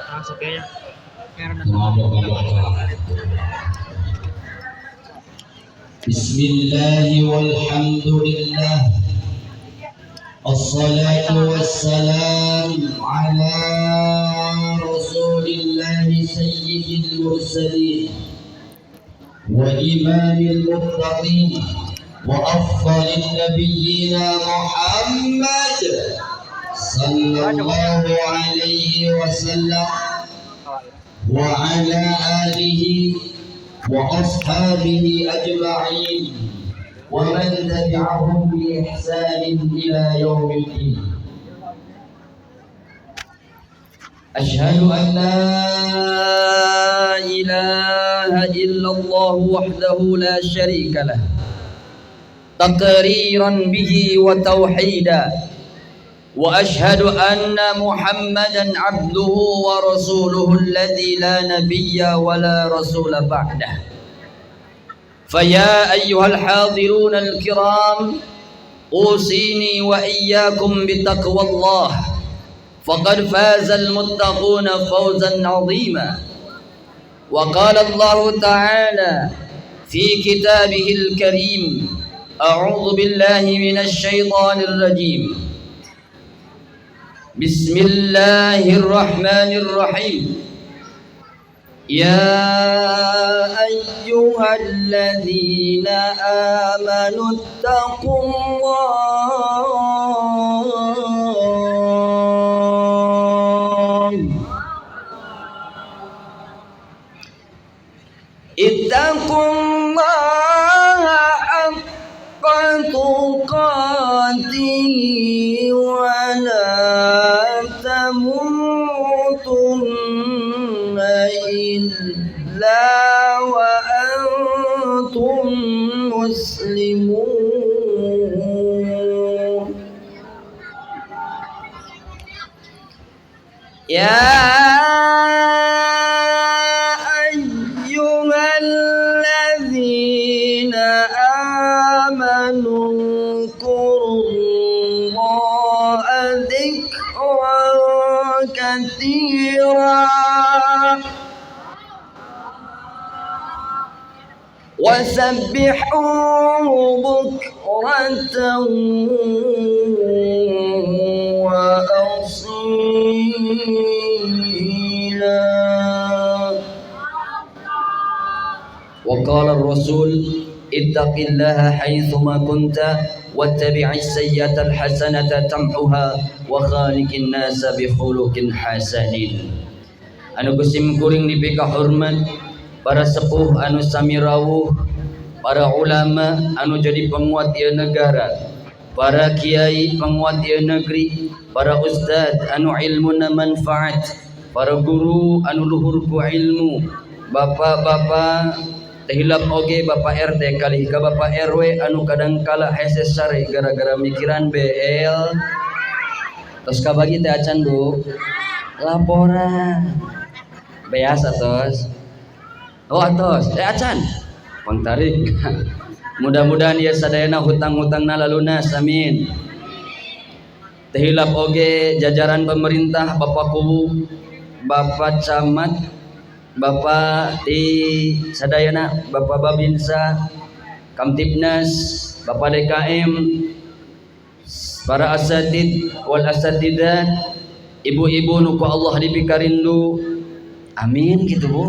بسم الله والحمد لله الصلاة والسلام على رسول الله سيد المرسلين وإمام المتقين وأفضل النبيين محمد صلى الله عليه وسلم وعلى آله وأصحابه أجمعين ومن تبعهم بإحسان إلى يوم الدين. أشهد أن لا إله إلا الله وحده لا شريك له تقريرا به وتوحيدا وأشهد أن محمدا عبده ورسوله الذي لا نبي ولا رسول بعده. فيا أيها الحاضرون الكرام أوصيني وإياكم بتقوى الله فقد فاز المتقون فوزا عظيما. وقال الله تعالى في كتابه الكريم أعوذ بالله من الشيطان الرجيم بسم الله الرحمن الرحيم يا أيها الذين آمنوا اتقوا الله اتقوا الله حق تقاته ولا تموتن إلا وأنتم مسلمون. يا أيها الذين آمنوا اذكروا الله ذكرا كثيرا وسبحوه بكرة وأصيلا. وقال الرسول اتق الله حيثما كنت واتبع السيئة الحسنة تمحها وخالق الناس بخلق حسن. Anu kusim kuring dipika hormat para sepuh anu sami rawuh, para ulama anu jadi penguat ieu negara, para kiai penguat ieu negeri, para ustad anu ilmuna manfaat, para guru anu luhur ku ilmu, bapak-bapak tehilap oge bapak RT kali ka bapak RW anu kadang kala hese sare gara-gara mikiran BL. Tos kabagi teh acan Du laporan biasa tos. Oh tos acan pangtarik. Mudah-mudahan ieu sadayana hutang-hutangna lalunas amin. Tehilap oge jajaran pemerintah Bapak Kubu, Bapak Camat, Bapak di sadayana, Bapak Babinsa, Kamtibnas, Bapak DKM, para asatid wal asatidah, ibu-ibu nu ku Allah dipikarindu. Amin gitu Bu.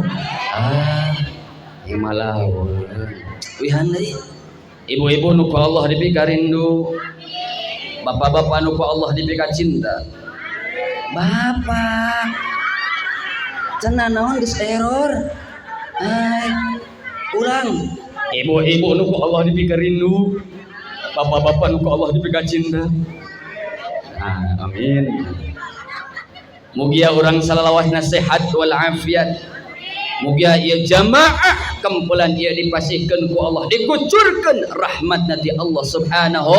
Malah wihan deui. Ibu-ibu nu ku Allah dipikarindu, bapak-bapak nu ku Allah dipika cinta. Bapak cenah naon geus error. Ulang. Ibu-ibu nu ku Allah dipika rindu, bapak-bapak nu ku Allah dipika cinta. Amin. Mugia urang salawasna sehat wal afiat. Mugia ieu jamaah kumpulan ieu dipasihkeun ku Allah, dikucurkeun rahmatna ti Allah Subhanahu.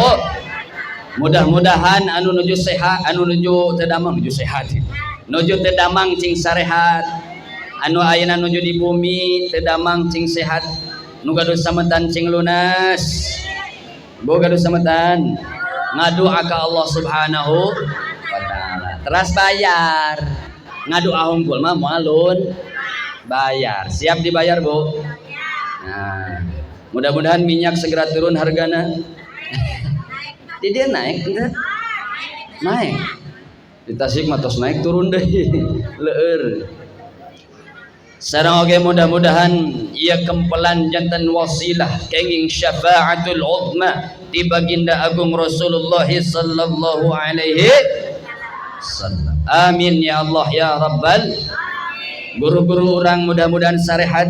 Mudah-mudahan anu nuju sehat, anu nuju teu damang nuju sehat. Nuju teu damang cing sarehat. Anu ayeuna nuju di bumi teu damang cing sehat. Nu gaduh sametan cing lunas. Bu gaduh sametan. Ngadoa ka Allah Subhanahu wa taala. Teras bayar. ngadu ahungkul mah mualun bayar. Siap dibayar, Bu? Nah, mudah-mudahan minyak segera turun hargana. Dia naik enggak? Naik. Di Tasik mah tos naik turun deh. Leueur. Sareng oge mudah-mudahan ieu kempelan janten wasilah kenging syafaatul uzma di baginda agung Rasulullah sallallahu alaihi wasallam. Amin ya Allah ya rabbal. Guru-guru orang mudah-mudahan sarehat,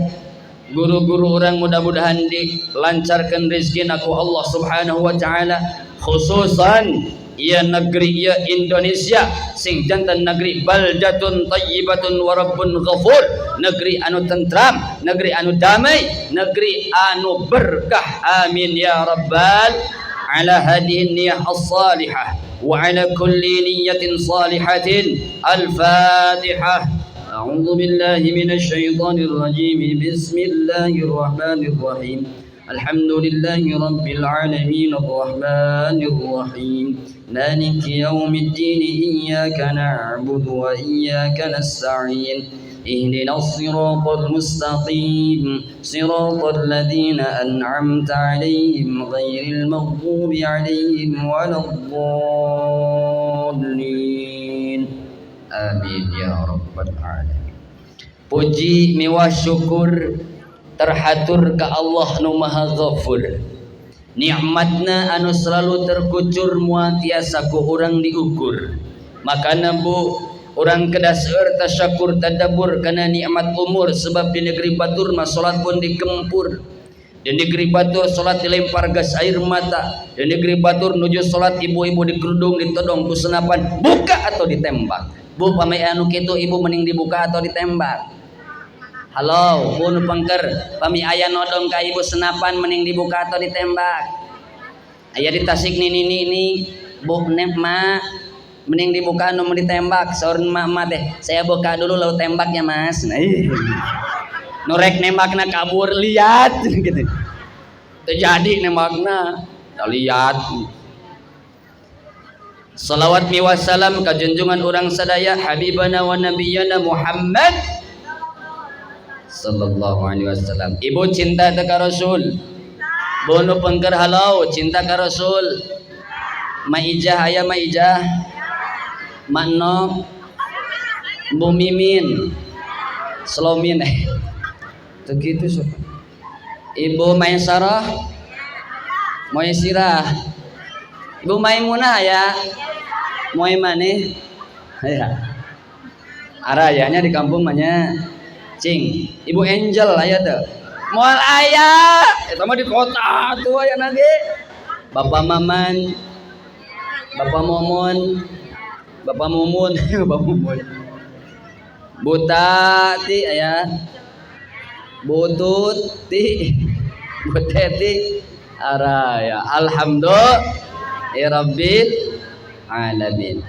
guru-guru orang mudah-mudahan dilancarkan rezeki aku Allah Subhanahu wa taala, khususan ia negeri ia Indonesia sing jantan negeri baldatun thayyibatun wa rabbun ghafur, negeri anu tentram, negeri anu damai, negeri anu berkah. Amin ya rabbal. Ala hadhihi niyyah as-salihah wa ala kulli niyyatin salihatin. Al-Fatihah. A'udzu billahi minasy syaithanir rajim. Bismillahirrahmanirrahim. Alhamdulillahi rabbil alamin arrahmanir rahim maliki yaumiddin iyyaka na'budu wa iyyaka nasta'in ihdinas siratal mustaqim siratal ladzina an'amta 'alaihim ghairil maghdubi 'alaihim waladdallin. Amin ya rabbal alamin. Puji miwah syukur terhatur ka Allah nu Maha Ghafur. Nikmatna anu selalu terkucur moal tiasa ku urang diukur. Makana Bu, urang kedah seueur tasyakur tadabbur kana nikmat umur, sebab di negeri batur mah salat pun dikempur. Di negeri batur salat dilempar gas air mata. Di negeri batur nuju salat ibu-ibu dikerudung ditodong ku senapan, buka atau ditembak. Bu, pamai anu kitu ibu mending dibuka atau ditembak? Halo, Bu nu pengker, pami aya nodong ka ibu senapan mending dibuka atau ditembak? Aya di Tasik ni Bu nek mah mending dibuka anu ditembak. Saur emak teh, saya buka dulu lalu tembak ya Mas. Nah, nu rek nembakna kabur lihat gitu. Teu jadi nembakna, da lihat. Salawat mi wassalam ka junjungan urang sadaya habibana wa nabiyana Muhammad sallallahu alaihi wasallam. Ibu cinta ka Rasul? Bu nu pengker halau cinta ka Rasul? Maijah aya Maijah? Makno? Bu Mimin? Slomin teu kitu sok. Ibu Maisarah? Moisirah? Ibu Maimunah aya? Moy maneh? Aya. Arayanya di kampung manya cing. Ibu Angel aya teu? Moal aya, eta mah di kota tuh aya nage. Bapak Maman, Bapak Momon, Bapak Mumun, Bapak Mumun. Bu Tati aya? Bu Tuti, Bu Teti araya. Alhamdulillah rabbil alamin.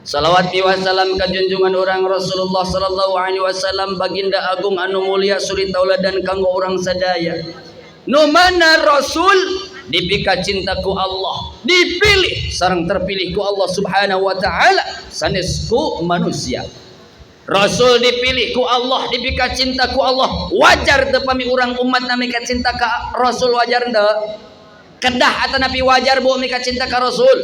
Salawat wa salam ka junjungan urang Rasulullah sallallahu alaihi wasallam, baginda agung anu mulia suri tauladan kanggo urang sadaya. Nu mana Rasul dipika cinta ku Allah, dipilih sareng terpilih ku Allah Subhanahu wa taala sanes ku manusia. Rasul dipilih ku Allah, dipika cinta ku Allah. Wajar teu pami urang umat na mika cinta ka Rasul, wajar teu? Kedah atuh nabi wajar Bu mika cinta ka Rasul?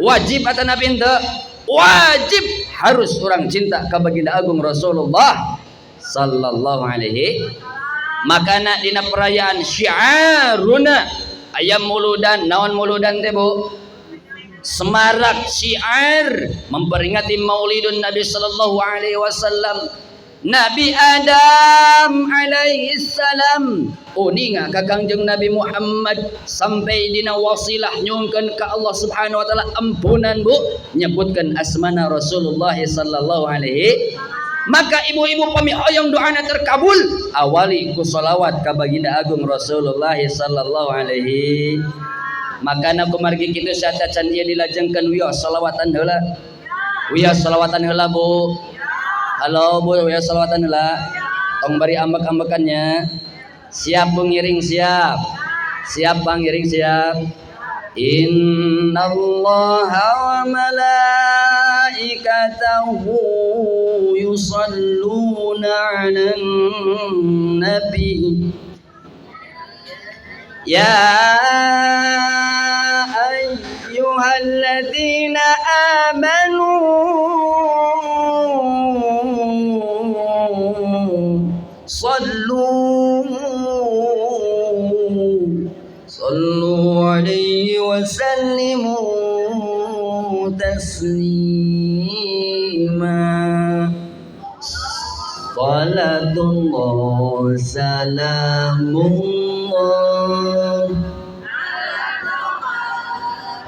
Wajib atuh nabi teu? Wajib, harus orang cinta ka baginda agung Rasulullah sallallahu alaihi. Makana dina perayaan syiaruna ayam muludan, naon muludan teh Bu? Semarak syiar memperingati maulidun Nabi sallallahu alaihi wasallam. Nabi Adam alaihi salam uninga ka Kangjeng Nabi Muhammad sampai dina wasilah nyungkeun ka Allah Subhanahu wa taala ampunan Bu, nyebutkeun asmana Rasulullah sallallahu alaihi. Maka ibu-ibu pami hoyong doana terkabul, awali ku sholawat ka baginda agung Rasulullah sallallahu alaihi. Makana kumargi kitu saata can ieu dilajengkeun wios sholawatan heula. Wios sholawatan heula Bu. Halo Bu, wios sholawatan heula. Tong bari ambek-ambekannya. Siap Bu ngiring, siap. Siap Bang ngiring, siap. Innallaha wa malaikatahu يصلون على النبي يا أيها الذين آمنوا صلوا عليه وسلموا تسليما صلاة الله سلام الله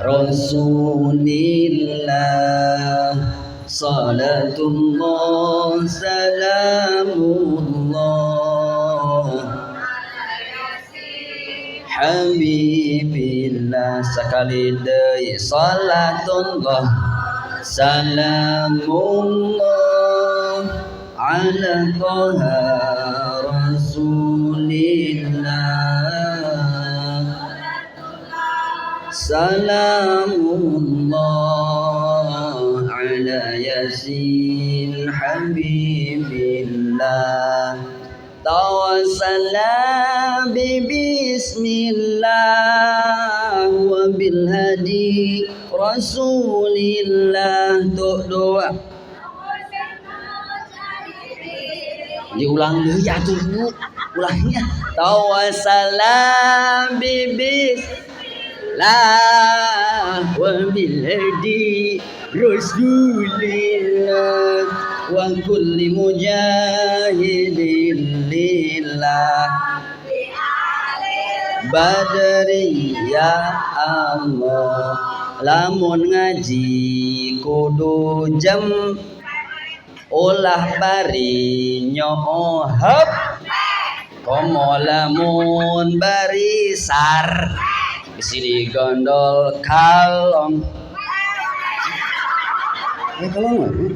رسول الله صلاة الله سلام الله Habibillah sekali deui salatullah salamullah ala toha rasulillah salamullah ala yasin habibillah tawassala bismillah wa bil hadi rasulillah. Tuh doa diulang dulu ya tuh ulangnya tawassala bismillah wa bil hadi rasulillah wa kulli mujahidin lillah badri ya Allah. Lamun ngaji kudu jam ulah bari nyohab komo lamun bari sar disini gondol kalong kalong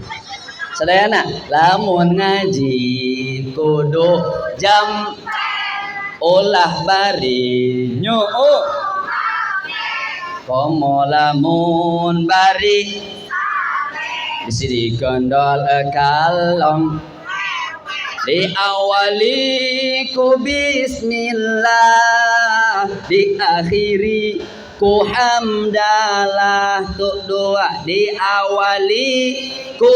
sadayana lamun ngaji kudu jam olah bari nyo komo lamun bari disini gondol kalong diawali ku bismillah diakhiri ku hamdalah. Tuh doa diawali ku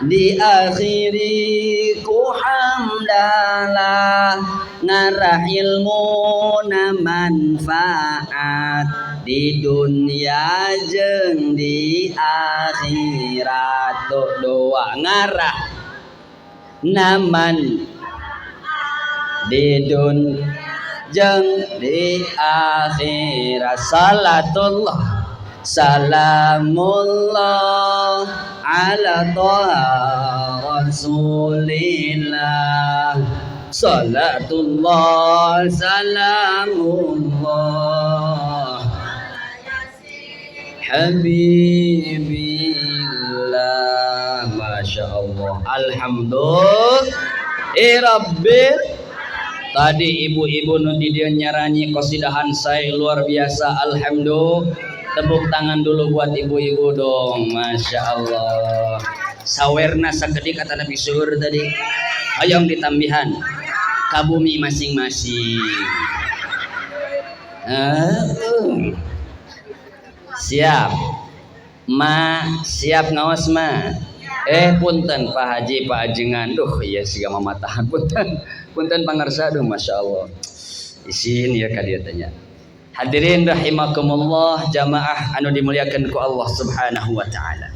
diakhiri ku hamdalah ngarah ilmu na manfaat di dunia jeung di akhirat. Tuh doa ngarah naman di dunia jeung di akhirat. Salatullah salamullah ala toha rasulillah salatullah salamullah habibillah. Masya Allah, alhamdulillah rabbil. Tadi ibu-ibu nu di dieu nyaranyi qasidahan saya luar biasa. Alhamdulillah, tepuk tangan dulu buat ibu-ibu dong. Masya Allah, sawerna sakedik kata Nabi Suhur tadi. Hayang ditambihan ka bumi masing-masing. Siap ma, siap ngaos ma. Punten Pak Haji, Pak Ajengan. Duh ya siga mamatahan punten. Punten pangarsa, duh Masya Allah. Isin ya kadia tanya. Hadirin rahimakumullah, jamaah anu dimuliakan ku Allah Subhanahu wa taala.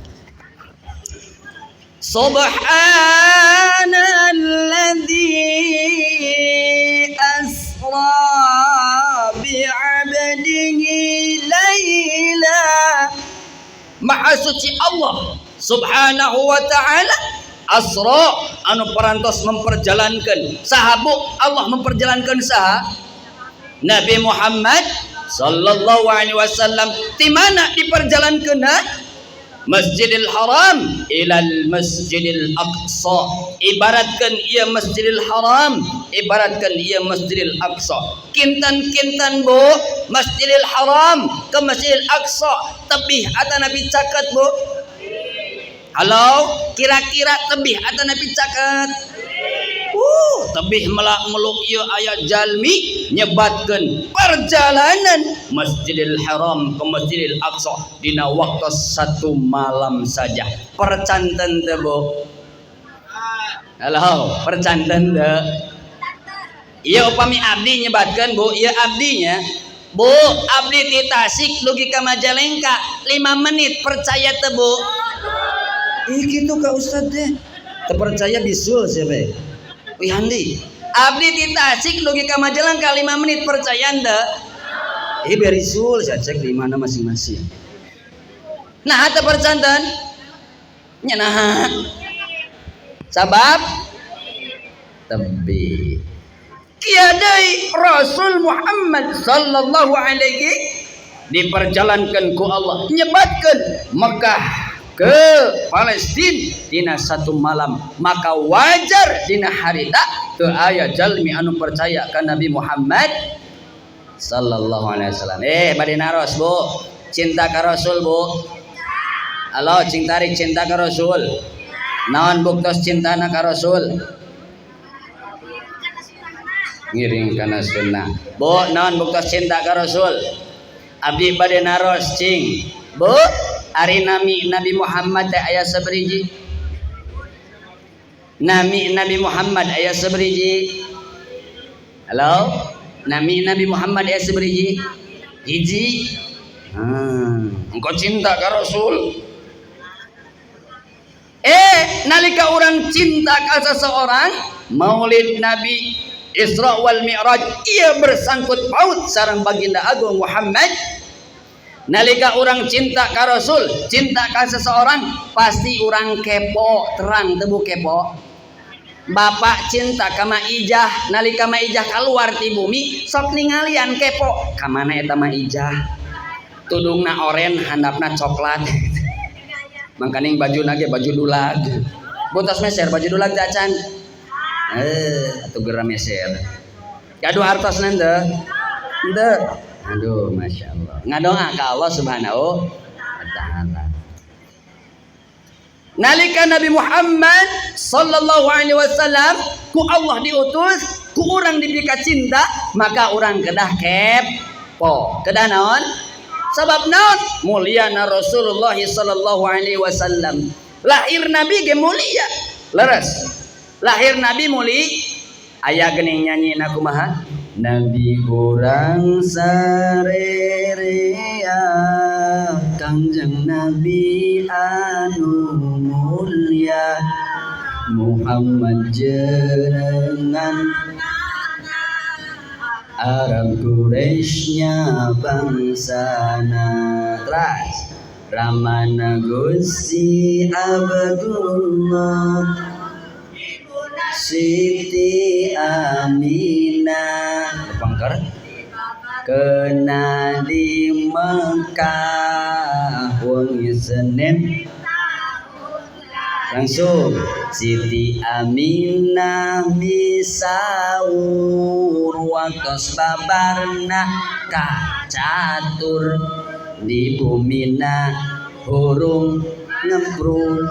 Subhanalladzi asra bi'abdihi laila. Maha suci Allah Subhanahu wa ta'ala asra anu parantos memperjalankan sahabu Allah memperjalankan saha Nabi Muhammad sallallahu alaihi wasallam di mana diperjalankeunna Masjidil Haram ilal Masjidil Aqsa. Ibaratkan ia Masjidil Haram, ibaratkan ia Masjidil Aqsa. Kintan-kintan bu Masjidil Haram ke Masjidil Aqsa tebih ata Nabi caket bu. Halo, kira-kira tebih atau nabi caket? Tebih meluk ieu aya jalmi nyebatkeun perjalanan Masjidil Haram ke Masjidil Aqsa dina waktu 1 malam saja. Percanten teu, Bu? Halo, percanten teu? Ieu upami abdi nyebatkeun, Bu, ieu abdinya. Bu, abdi di Tasik dugi ka Majalengka 5 menit, percaya teu, Bu? Ih kitu ka Ustad teh. Teu percaya bisul siapa? Wih Handi. Abdi di Tasik dugi ka Majalengka 5 menit, percaya teu? Ih berisul saya cek di mana masing-masing. Nah, teu percanten? Nya naha? Sabab tebih. Kiadai Rasul Muhammad sallallahu alaihi diperjalankan ku Allah nyebatkan Mekah ke Palestina dina 1 malam, maka wajar dina harita teu aya jalmi anu percaya ka Nabi Muhammad sallallahu alaihi wasallam. Bade naros, Bu, cinta ka Rasul, Bu. Halo, cing tarik cinta ka Rasul. Naon buktos cintana ka Rasul? Ngiring kana sunnah. Bu, naon buktos cinta ka Rasul? Abdi bade naros cing. Bu, ari Nabi Muhammad teh aya sabriji? Nabi Muhammad aya sabriji? Halo? Nabi Muhammad aya sabriji? Hiji. Engkau cinta ka Rasul. Nalika orang cinta ka seseorang, Maulid Nabi Isra wal Mi'raj ia bersangkut paut sareng baginda agung Muhammad. Nalika orang cinta ka Rasul, cinta ka seseorang, pasti orang kepo, terang teu kepo. Bapak cinta ka Maijah, nalika Maijah keluar ti bumi, sok ningalian kepo, ka mana eta Maijah? Tudungna oren, handapna coklat. Mangkaning bajuna ge baju dulag. Botos meser baju dulag jacan. Atuh geura meser. Gaduh hartosna teu? Teu. Aduh, Masya Allah. Ngadoa ka Allah Subhanahu wa ta'ala. Nalika Nabi Muhammad sallallahu alaihi wasallam ku Allah diutus, ku urang dibika cinta, maka urang kedah kepo. Kedah naon? Sabab naon? Mulyana Rasulullah sallallahu alaihi wasallam. Lahir Nabi ge mulia. Leres. Lahir Nabi muli. Aya geuning nyanyi na kumaha? Nabi urang sarerea Kangjeng Nabi anu mulia Muhammad jenengan Arab Quraisynya bangsana. Terus Ramana Gusti Abdullah Siti Aminah Pangkar kena di Mekah wengi Senin langsung Siti Aminah misaur waktos babarna kacatur di bumina hurung ngemprung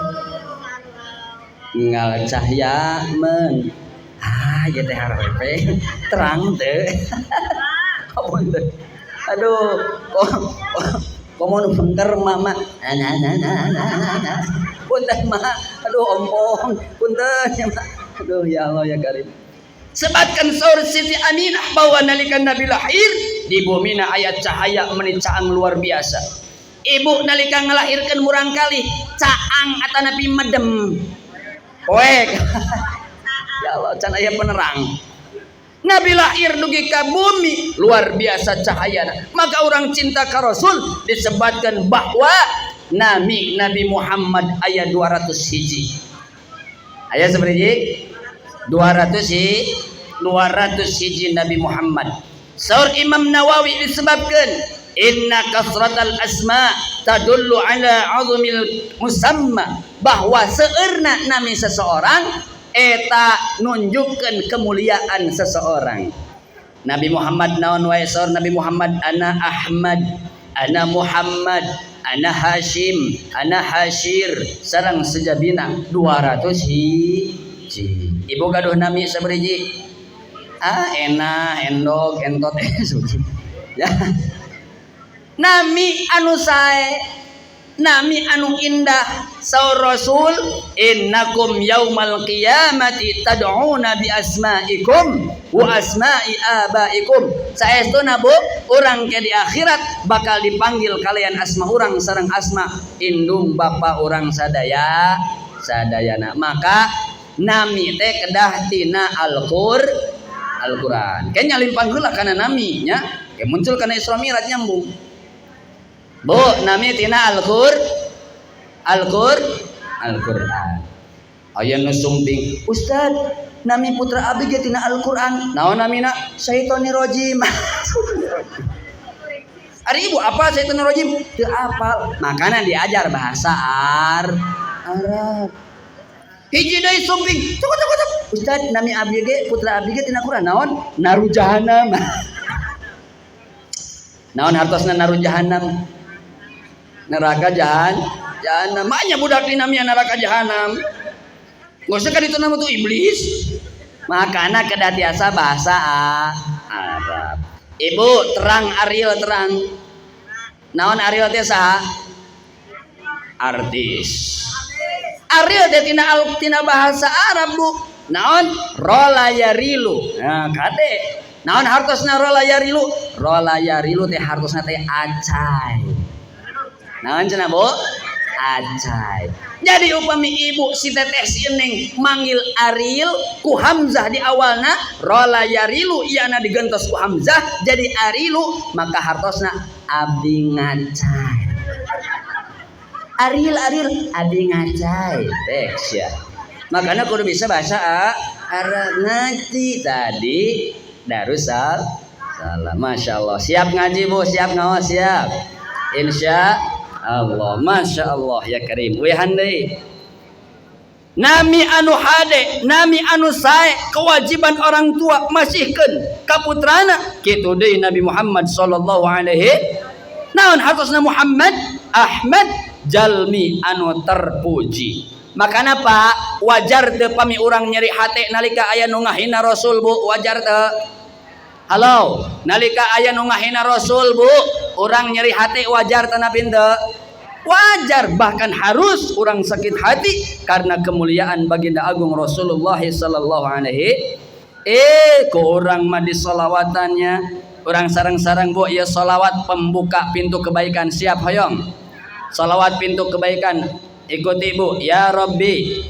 ngal cahya men ya teh harepe terang teh aduh komo bener mama punten mah aduh ompong punten ya mah aduh ya Allah ya Karim. Sebatkan saur Siti Aminah bahwa nalika Nabi lahir di bumi na aya cahaya meni caang luar biasa. Ibu nalika ngelahirkan murang kali caang atanapi medem poek. Ya Allah can aya penerang. Nabi lahir dugi ka bumi luar biasa cahayana. Maka orang cinta ka Rasul disebutkan bahwa Nabi Muhammad aya 200 hiji. Aya sabariji? 200 hiji Nabi Muhammad. Saur Imam Nawawi disebutkan inna kasratal asma tadullu ala azmil musamma, bahwa seueurna nami seseorang eta nunjukkeun kemuliaan seseorang. Nabi Muhammad naon wae saur Nabi Muhammad ana Ahmad, ana Muhammad, ana Hashim, ana Hashir, sareng sejabina 200 hiji. Ibu gaduh nami saberiji? Ena, endog, entot, ya. Nami anu sae, nami anu indah. Saur Rasul, innakum yaumal qiyamati tad'una bi asma'ikum wa asma'i abaikum. Saestuna Bu, urang ke di akhirat bakal dipanggil kalian asma urang sareng asma indung bapa urang sadayana. Maka nami teh kedah tina Al-Quran. Kayaknya limpang heula kana nami nya. Kayak muncul kana Isra Mi'raj nyambung. Bu, nami tina Al-Quran. Aya nu sumping, Ustad, nami putra abdi ge tina Al-Quran. Naon namina? Syaitani rajim. Ari ibu apa syaitani rajim? Teu apal. Makana diajar bahasa Arab. Hiji deui sumping. Tunggu. Ustad, nami abdi ge putra abdi ge tina Quran. Naon? Naru jahanam. Naon hartosna naru jahanam? Neraka jahanam. Makanya budak dinamnya neraka jahanam. Nggak usah kan itu nama tuh iblis. Makanya kedatiasa bahasa Arab. Ibu terang Ariel terang. Naon Ariel teh saha? Artis. Ariel teh tina bahasa Arab Bu. Naon? Rolayarilu. Nah, kade. Naon hartosna rolayarilu? Rolayarilu teh hartosna teh acai. Naon cenah Bu? Acai. Jadi upami ibu si teteh si Eneng manggil Ariel ku Hamzah di awalna rolayarilu iana digentos ku Hamzah jadi Arilu maka hartosna abdi ngacai. Ariel abdi ngacai teks ya. Makanya kudu bisa bahasa Arab ngaji tadi Darussalam. Masya Allah. Siap ngaji Bu, siap ngawas siap. Insya Allah, Masya Allah ya Karim. Wehande nami anu hade, nami anu sae kewajiban orang tua masihkeun ka putrana kitu deui Nabi Muhammad sallallahu alaihi naon hartosna Muhammad Ahmad jalmi anu terpuji. Makana Pak wajar teu pami urang nyeri hate nalika aya nu ngahina Rasul Bu, wajar teu? Halo, nalika aya nu ngahina Rasul Bu, urang nyeri hati wajar tanah pintu? Wajar, bahkan harus urang sakit hati karena kemuliaan baginda agung Rasulullah sallallahu alaihi. Ke urang mah di solawatannya, urang sarang-sarang Bu, ya solawat pembuka pintu kebaikan. Siap hoyong. Solawat pintu kebaikan. Ikuti Bu. Ya Rabbi,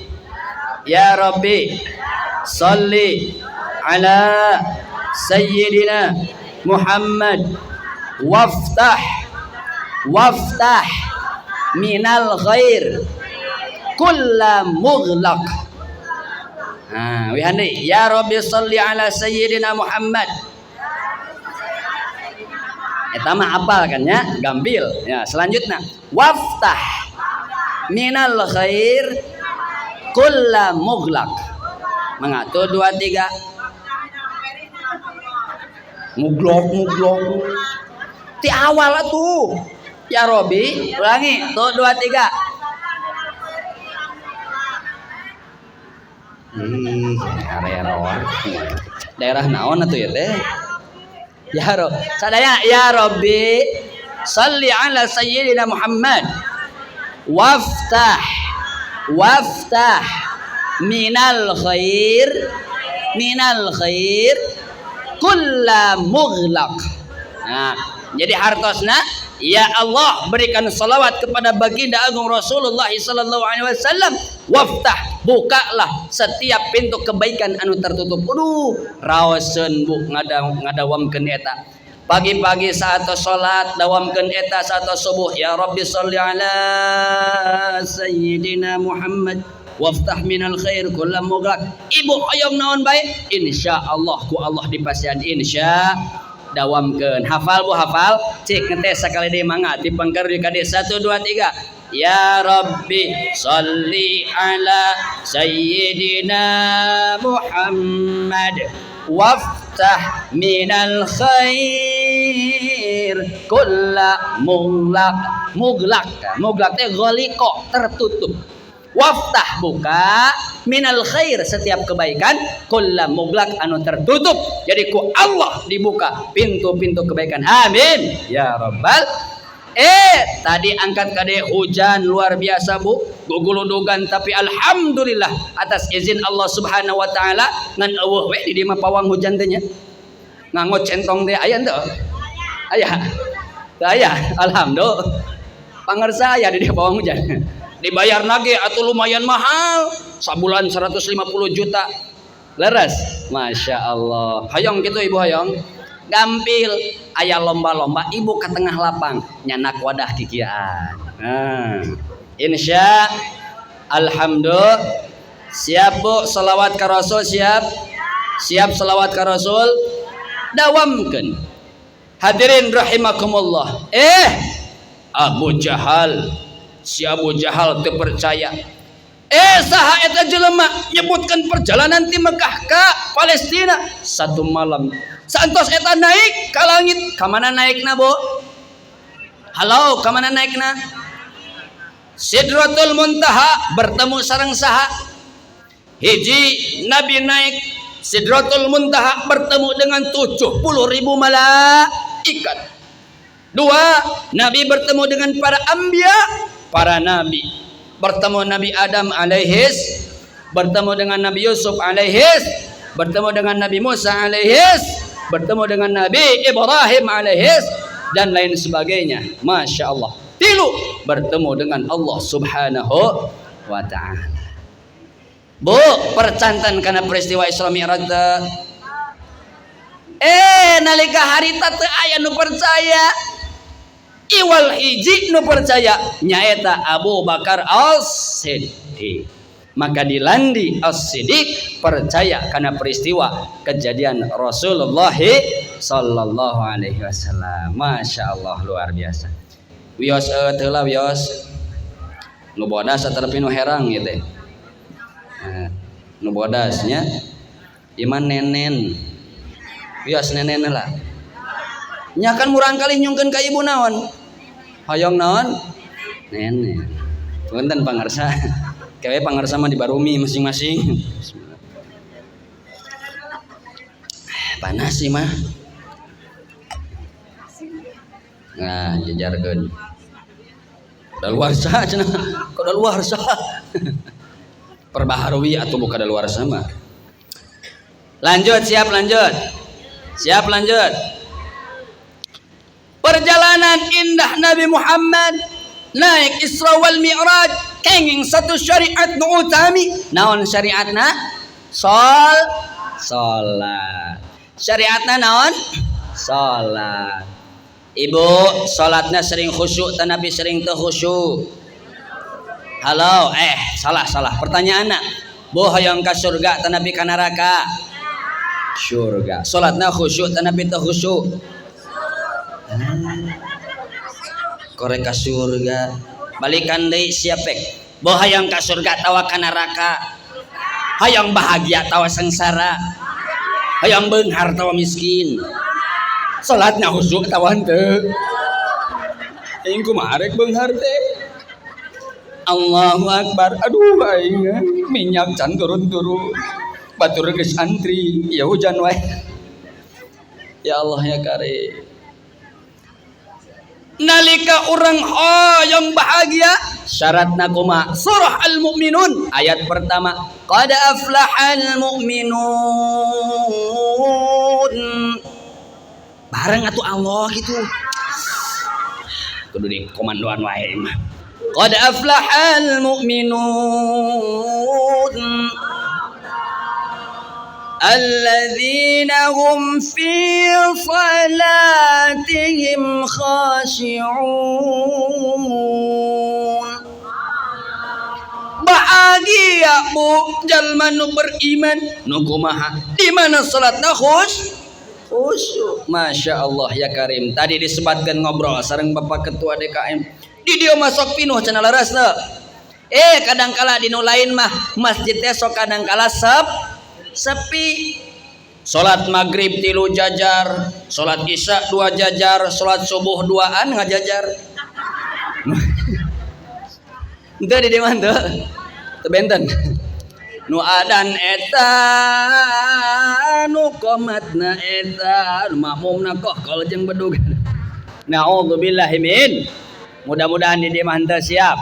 ya Rabbi, salli ala Sayyidina Muhammad waftah minal khair kulla mughlaq. Nah, wihandi ya Rabbi sholli ala Sayyidina Muhammad. Eta mah apal kan ya, gambil. Ya, selanjutnya waftah minal khair kulla mughlaq. Mangatu 2 3 muglok ti awal tuh ya Robi ulangi tuh 2 3 daerah naon atuh ya teh ya Rob sadaya ya Robbi sholli ala Sayyidina Muhammad waftah minal khair kulla mughlaq. Nah, jadi hartosna ya Allah berikan salawat kepada baginda agung Rasulullah sallallahu alaihi wasallam. Waftah, bukalah setiap pintu kebaikan anu tertutup. Raoseun Bu ngadawamkeun eta. Pagi-pagi saat salat dawamkeun eta saat subuh ya Rabbi sholli ala Sayyidina Muhammad waftah minal khair kulla mughlaq. Ibu hoyong naon bae insyaallah ku Allah dipasihan insya dawamkeun. Hafal Bu hafal cek ngetes sakali deui mangga dipengker di kade 1 2 3 ya Rabbi sholli ala Sayyidina Muhammad waftah minal khair kulla mughlaq muglak. Muglak teh ghaliqa, tertutup. Waftah buka minal khair setiap kebaikan kullam muglak anu tertutup. Jadi ku Allah dibuka pintu-pintu kebaikan. Amin ya rabbal. Tadi angkat kade hujan luar biasa bu, guguludugan tapi alhamdulillah atas izin Allah Subhanahu wa taala ngan eueuh we di dieu mah pawang hujan teh nya. Nganggo centong teh aya henteu? Aya. Teu aya. Alhamdulillah. Pangarsa aya di dieu pawang hujan. Dibayar lagi atau lumayan mahal, sabulan 150 juta. Leres. Masya Allah. Hayong gitu ibu hayong. Gampil. Aya lomba-lomba ibu ke tengah lapang nyanak wadah kikiaan. Insya alhamdulillah. Siap bu salawat ka Rasul siap. Siap salawat ka Rasul. Dawamkeun. Hadirin rahimakumullah. Abu Jahal. Si Abu Jahal teu percaya. Saha eta jelema nyebutkan perjalanan ti Mekah ka Palestina satu malam. Saantos eta naik ka langit, ka mana naikna, Bu? Halo, ka mana naikna? Sidratul Muntaha bertemu sareng saha? Hiji Nabi naik Sidratul Muntaha bertemu dengan 70.000 malaikat. Dua, Nabi bertemu dengan para anbiya, para nabi. Bertemu Nabi Adam alaihis, bertemu dengan Nabi Yusuf alaihis, bertemu dengan Nabi Musa alaihis, bertemu dengan Nabi Ibrahim alaihis, dan lain sebagainya. Masya Allah. Tilu, bertemu dengan Allah Subhanahu wa ta'ala. Bu, percantan karena peristiwa Isra Mi'raj teh. Nalika harita teu aya nu percaya. Iwal hiji nu percaya nyaeta Abu Bakar As-Siddiq. Maka dilandi As-Siddiq percaya karena peristiwa kejadian Rasulullah sallallahu alaihi wasallam. Masya Allah luar biasa. Wios teula wios. Nu bodas tapi nu herang ieu teh. Nu bodasnya iman nenen. Wios nenen lah. Nya kan murang kali nyungkeun ka ibu naon? Hoyong naon? Nenek. Punten pangarsa. Kawe pangarsa mah dibarumi masing-masing. Panas sih mah. Nah, jajarkeun. Daluarsa cenah. Kok daluarsa? Perbaharui atuh buka daluarsa mah. Lanjut, siap lanjut. Siap lanjut. Perjalanan indah Nabi Muhammad naik Isra wal Mi'raj kenging satu syariat nu utami. Naon syariatna? Salat. Syariatna naon? Salat. Ibu, salatna sering khusyuk tanapi sering teu khusyuk? Halo, salah. Pertanyaanna, bu hoyong ka surga tanapi ka neraka? Surga. Salatna khusyuk tanapi teu khusyuk? Korek ka surga balikan deui siapek. Boh hayang ka surga tawa ka neraka, hayang bahagia tawa sengsara, hayang beunghar tawa miskin. Salatna khusyuk tawa henteu. Aing kumaha rek beunghar teh? Allahu Akbar. Aduh aing minyak can turun-turun. Batur geus antri, ya hujan wae. Ya Allah ya Karim. Nalika orang hoyong bahagia syaratna kumaha? Surah Al-Mu'minun ayat pertama, qad aflahal mu'minun. Bareng atuh Allah gitu. Kudu di komandoan wae mah. Qad aflahal mu'minun alladzina hum fi salatihim khashi'un. Bahagia bu jalma nu beriman nu kumaha di mana salatna khusyuk. Masya Allah ya Karim. Tadi disebutkan ngobrol sareng Bapak Ketua DKM di dia masuk pinuh cenah larasna. Kadangkala di nu lain mah masjid teh sok kadangkala sepi. Salat maghrib 3 jajar, salat isya 2 jajar, salat subuh 2an ngajajar. Ente di mana tuh? Tebenten. Nu adan eta nu komatna eta nu makmumna kok kalau jeung bedug. Na'udzubillahi min. Mudah-mudahan di dieu mah henteu siap.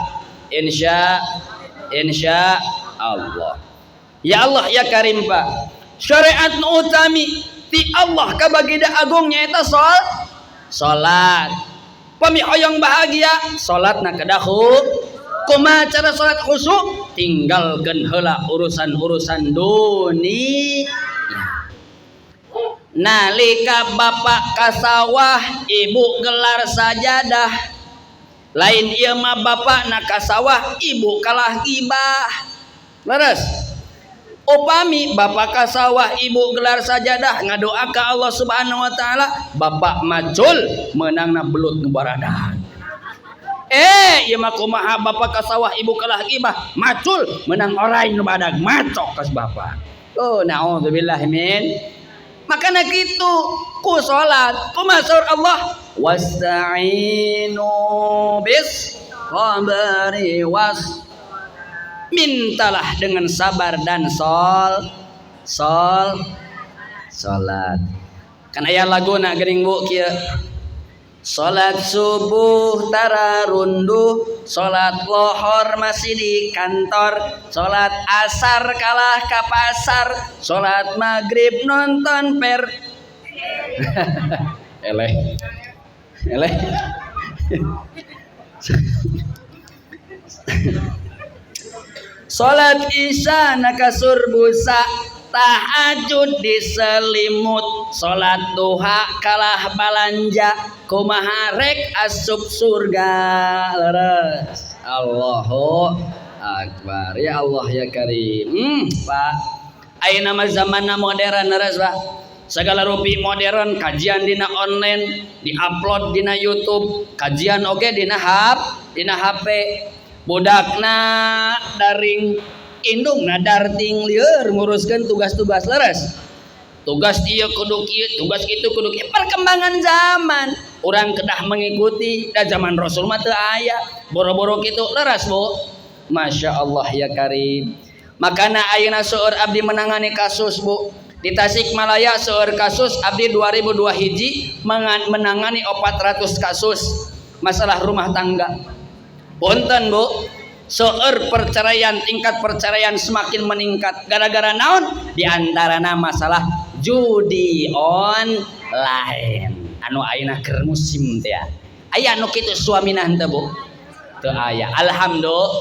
Insya Allah. Ya Allah ya Karim Pak. Syariat nu utami ti Allah kabagida agung nyaeta salat. Pami hoyong bahagia salatna kedahu. Kumaha cara salat khusyuk? Tinggalkeun heula urusan-urusan dunia. Nalika bapak ka sawah, ibu gelar sajadah. Lain ieu mah bapak na ka sawah, ibu kalah gibah. Leres. Upami bapak ka sawah, ibu gelar sajadah, ngadoa ka Allah Subhanahu wa taala, bapak macul meunangna belut nu baradahan. Ieu mah kumaha bapak ka sawah, ibu kalah gibah, macul meunang orai nu badag, macok kas bapak. Oh, naudzubillahi min. Makana kitu ku salat kumaha saur Allah wasta'inu bis sabri was mintalah dengan sabar dan salat kan aya laguna geuning Bu kieu salat subuh tara runduh, salat lohor masih di kantor, salat asar kalah ka pasar, salat maghrib nonton eleh salat isya nakasur busa, tahajud diselimut, salat duha kalah balanja, kumaha rek asup surga. Leres. Allahu akbar. Ya Allah ya Karim. Pak, ayeuna mah zamanna modern leres Pak. Segala rupi modern, kajian dina online, diupload dina YouTube, kajian oge dina HP. Budakna daring indung darting lieur nguruskeun tugas-tugas leres. Tugas ieu kudu kieu, tugas kitu kudu kieu. Perkembangan zaman, urang kedah mengikuti da zaman Rasul mah teu aya. Boro-boro kitu leres Bu. Masya Allah ya Karim. Makana ayeuna seueur abdi menangani kasus Bu. Di Tasikmalaya seueur kasus abdi 2002 hiji menangani 400 kasus masalah rumah tangga. Punten Bu, seueur perceraian, tingkat perceraian semakin meningkat gara-gara naon? Di antarana masalah judi online. Anu ayeuna keur musim teh ya. Aya anu kitu suamina henteu Bu? Teu aya. Alhamdulillah.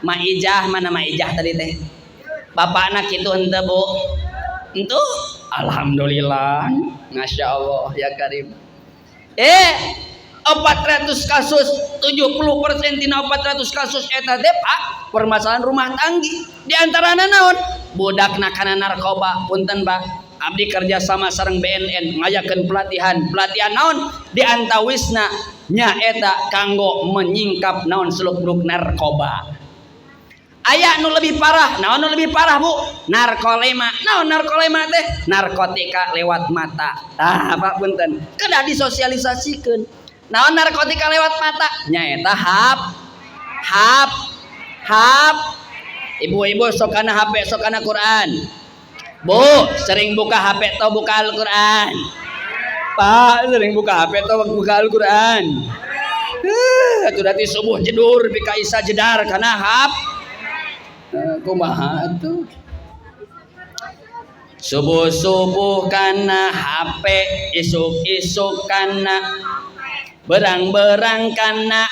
Maijah mana maijah tadi teh? Bapakna kitu henteu Bu? Henteu. Alhamdulillah. Masya Allah ya Karim. 400 kasus 70% tina 400 kasus eta teh Pak permasalahan rumah tanggi di antarana naon budakna kana narkoba. Punten Pak abdi kerja sama sareng BNN ngayakeun pelatihan naon di antawisna nya eta kanggo menyingkap naon seluk-beluk narkoba. Aya nu lebih parah, naon nu lebih parah Bu? Narkolema. Naon narkolema teh? Narkotika lewat mata. Tah Pak punten kedah disosialisasikeun. Naon narkotika lewat mata? Nyaeta hap. Ibu-ibu sok kana HP, sok kana Quran. Bu, sering buka HP atau buka Al-Quran? Pak, sering buka HP atau buka Al-Quran? Atuh dati subuh jedur bika isa jedar kana hap. Kumaha tuh? Subuh-subuh kana HP, isuk-isuk kana berang-berang kana,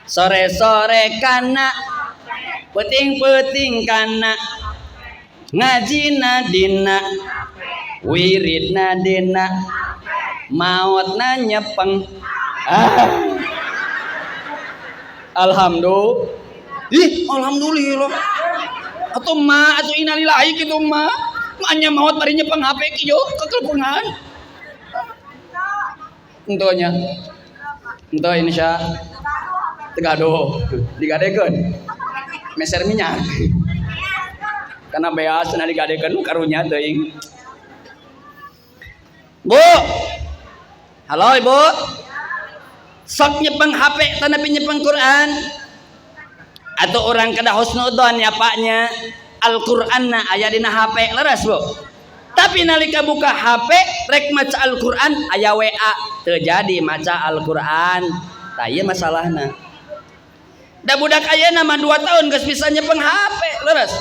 sore-sore kana, peting-peting kana, ngajina dina, wiridna dina, maotna nyepeng. Alhamdulillah. Alhamdulillah. Atuh ma, atuh innalillahi kitu ma. Anya maot bari nyepeng HP kieu kekelpungan. Entonya. Ento insya tegado digadekeun. Meser minyak. Karena beas na digadekeun karunya teuing. Bu. Halo Ibu. sok nyepeng HP tanapi nyepeng Quran atau orang kada husnudon ya paknya Al-Quran na aya dina HP leres bu. Tapi nalika buka HP rek maca Al-Quran aya WA terjadi maca Al-Quran. Tah ieu masalahna. Da budak ayeuna mah 2 tahun geus bisa nyepeng HP leres.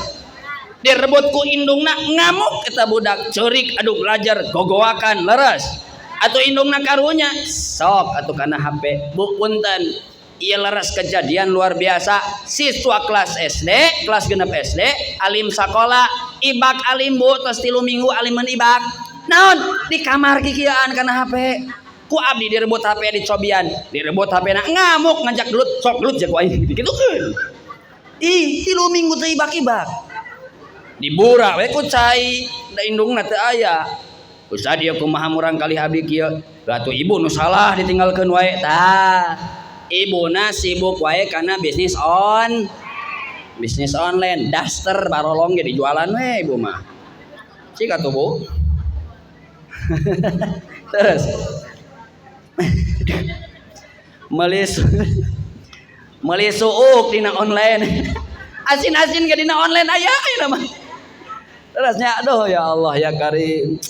Direbut ku indungna ngamuk eta budak ceurik adu belajar gogoakan leres. Atau indungna karunya sok atuh kana HP. Bu punten ieu leres kejadian luar biasa. Siswa kelas SD, kelas genep SD, alim sakola, ibak alim bu, tos 3 minggu aliman ibak. Naon di kamar kikieuan kana HP. Ku abdi direbut HP dicobian, direbut HP na ngamuk ngajak gelut, sok gelut jeung ku aing digitukeun. Ih, 3 minggu teh ibak-ibak. Dibura we ku cai, da indungna teu aya. Ustaz ieu kumaha murang kali abdi kieu? Lah tuh ibu nu salah ditinggalkeun wae tah. Ibuna sibuk wae karena bisnis online, daster barolong ge dijualan we ibu mah. Cik atuh bu. Terus meuli suuk dina online. Asin-asin ke dina online aya mah. Terus nya aduh ya Allah ya Karim.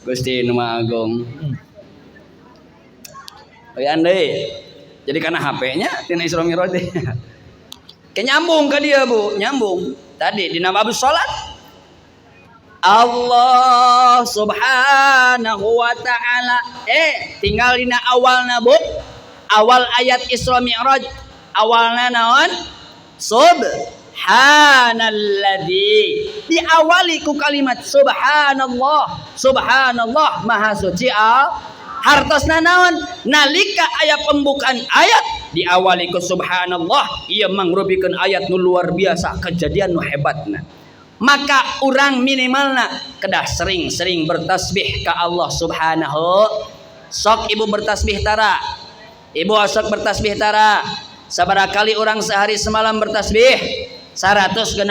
Gusti Nu Maha Agung. Andai jadi karena HP-nya tina Isra Mi'raj teh. Nyambung ke dia bu, nyambung. Tadi dina bab salat Allah Subhanahu wa taala tinggal dina awalna bu. Awal ayat Isra Mi'raj awalna naon? Subhanalladzi. Diawali ku kalimat subhanallah. Subhanallah maha suci hartosna naon? Nalika aya pembukaan ayat diawali ku subhanallah, ieu mangrupikeun ayat nu luar biasa, kejadian nu hebatna. Maka urang minimalna kedah sering-sering bertasbih ka Allah Subhanahu. Sok ibu bertasbih tara. Ibu sok bertasbih tara. Sabaraha kali urang sehari semalam bertasbih? 165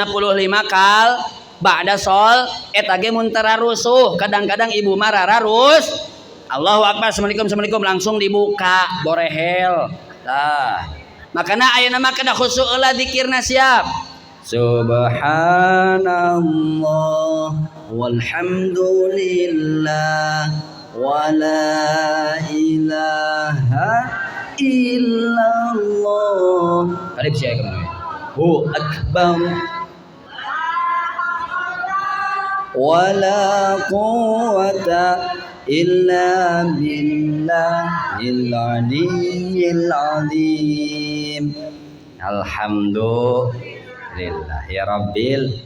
kal ba'da sol eta ge mun tara rusuh. Kadang-kadang ibu mah rararus. Allahu Akbar, Assalamualaikum langsung dibuka borehel. Tah. Makana ayeuna mah kada khusyuk heula zikirna siap. Subhanallah walhamdulillah wala ilaha illallah. Karib siya kamu. Akbar wala quwwata illa billahil aliyyil azim. Alhamdulillah ya rabbil.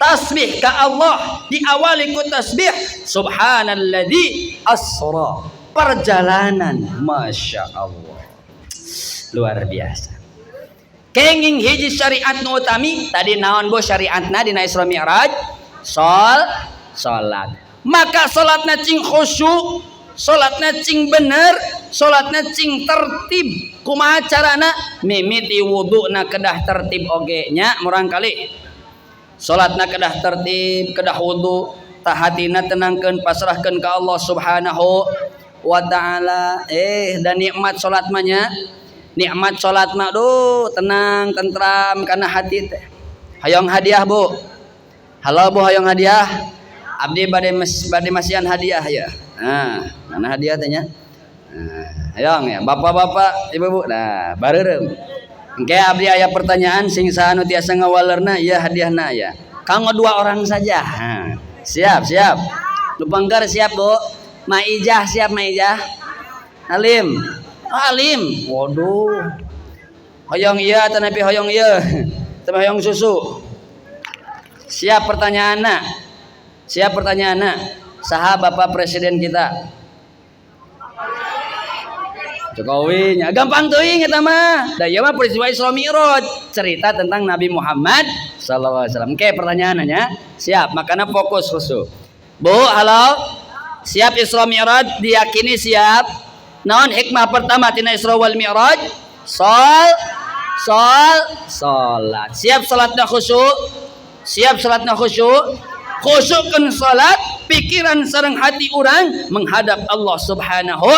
Tasbih ka Allah diawali ku tasbih subhanalladzi asra. Perjalanan masya Allah luar biasa. Kenging hiji syariat nu utami tadi naon bu syariatna dina Isra Mi'raj? Salat. Maka salatna cing khusyuk, salatna cing bener, salatna cing tertib. Kumaha carana? Mimiti wuduna kedah tertib oge nya murang kali. Salatna kedah tertib, kedah wudu, tah hatina tenangkeun pasrahkeun ka Allah Subhanahu wa taala. Dan nikmat salat mah nya. Nikmat salat mah tenang, tentram kana hati teh. Hayong hadiah bu. Halo bu, hayong hadiah. Abdi bade masihan hadiah ya. Nah, mana hadiah teh nya? Hayong ya, bapak-bapak, ibu-ibu. Nah, bareureum. Engke abdi aya pertanyaan sing saha nu tiasa ngawalerna ieu hadiahna ya. Kanggo 2 orang saja. Siap. Nu panggar siap, Bu. Maijah siap Maijah. Alim. Alim. Waduh. Hoyong ieu teu nepi hoyong ieu. Teu hoyong susu. Siap pertanyaanna. Saha Bapak Presiden kita? Jokowi nya gampang teuing eta mah. Da ieu mah peristiwa Isra Mi'raj, cerita tentang Nabi Muhammad sallallahu alaihi wasallam. Oke, pertanyaannya siap, makanya fokus khusyuk. Bu, halo. Siap Isra Mi'raj, diyakini siap. Naon hikmah pertama tina Isra wal Mi'raj? Salat. Siap salatna khusyuk. Khusyukkeun salat, pikiran sareng hati urang menghadap Allah Subhanahu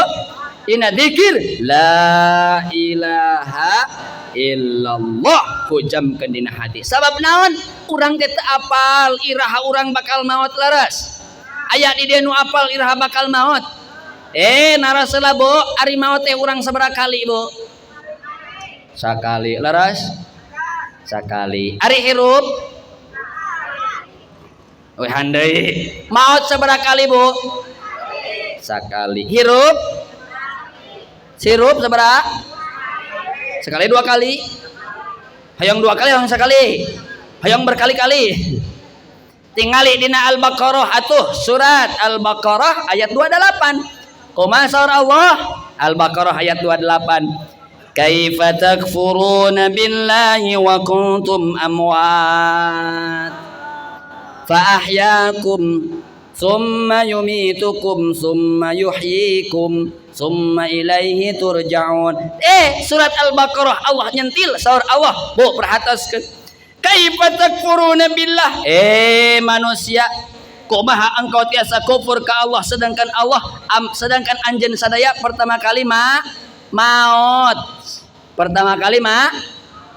Dina dzikir la ilaha illallah hujamkeun dina hati. Sabab naon? Urang teh teu apal iraha urang bakal maot leres. Aya di dieu nu apal iraha bakal maot. Narasela Bu, ari maot teh urang sabaraha kali Bu? Sakali. Leres? Sakali. Ari hirup? Weh handai. Maot sabaraha kali Bu? Sakali. Hirup? Sirup sabaraha? Sekali dua kali. Hayang dua kali, hayang sekali. Hayang berkali-kali. Tingali dina Al-Baqarah atuh surat Al-Baqarah ayat 28. Kumaha saur Allah? Al-Baqarah ayat 28. Kaifa takfuruna billahi wa kuntum amwat fa ahyaakum summa yumitukum summa yuhyikum summa ilaihi turja'un. Surat Al-Baqarah Allah nyentil saur Allah. Bu perhataskeun. Kaifa takfuruna billah. Manusia, kumaha engkau tiasa kufur ka Allah sedangkan sedangkan anjeun sadaya pertama kali maut. Pertama kali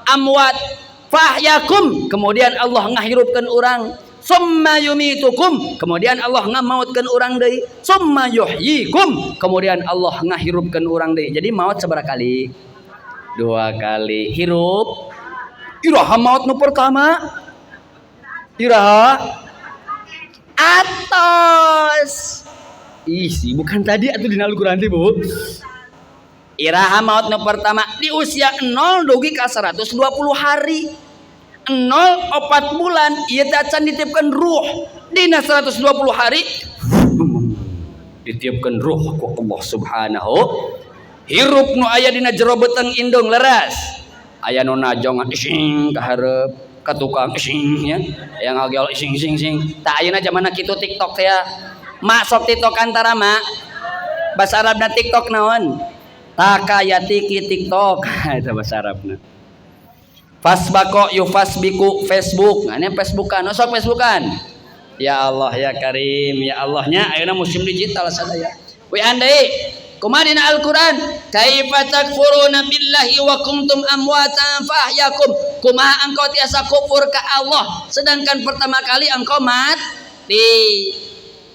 amwat. Fahyakum, kemudian Allah ngahirupkeun urang. Summa yumitukum, kemudian Allah ngamautkeun urang deui. Summa yuhyikum, kemudian Allah ngahirupkeun urang deui. Jadi maut sabaraha kali? Dua kali. Hirup iraha maut nu pertama. Iraha atos. Bukan tadi atuh dina Al-Qur'an teh Bu. Iraha maut nu pertama di usia 0 dugi ka 120 hari. 0 4 bulan ieu teh acan dititipkeun ruh dina 120 hari dititipkeun ruh ku Allah Subhanahu. Hirup nu aya dina jero beteng indung leres. Aya nu najongan ising ka hareup ka tukang ising nya yang ngagel ising sing. Tah ayeuna zamanna kitu TikTok teh ya. Mak sok TikTok antara mak. Bahasa Arabna TikTok naon? Takayatiki TikTok. Eta bahasa Arabna. Fasbako yufasbiku Facebook. Nah, ini Facebookan. Sok Facebookan. Ya Allah ya Karim, ya Allahnya ayeuna musim digital sadaya. We andai kumaha dina Al-Qur'an? Kaifa takfuruna billahi wa kuntum amwatan fahyakum. Kumaha engkau tiasa kufur ka Allah sedangkan pertama kali engkau mati.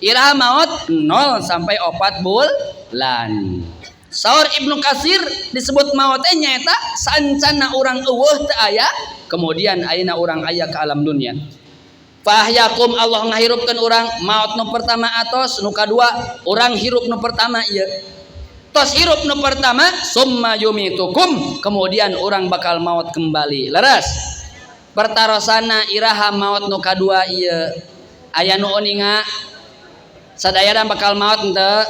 Iraha maut 0 sampai 4 bulan. Saur Ibnu Katsir disebut maut teh nyaeta sancana urang eueuh teu aya, kemudian ayeuna urang aya ka alam dunia. Fahyakum Allah ngahirupkeun urang maut nu pertama atos, nu kadua urang hirup nu pertama ieu. Tos hirup nu pertama summa yumitukum, kemudian urang bakal maut kembali. Leres. Pertarosana iraha maut nu kadua ieu. Aya nu uninga sadayana bakal maut henteu?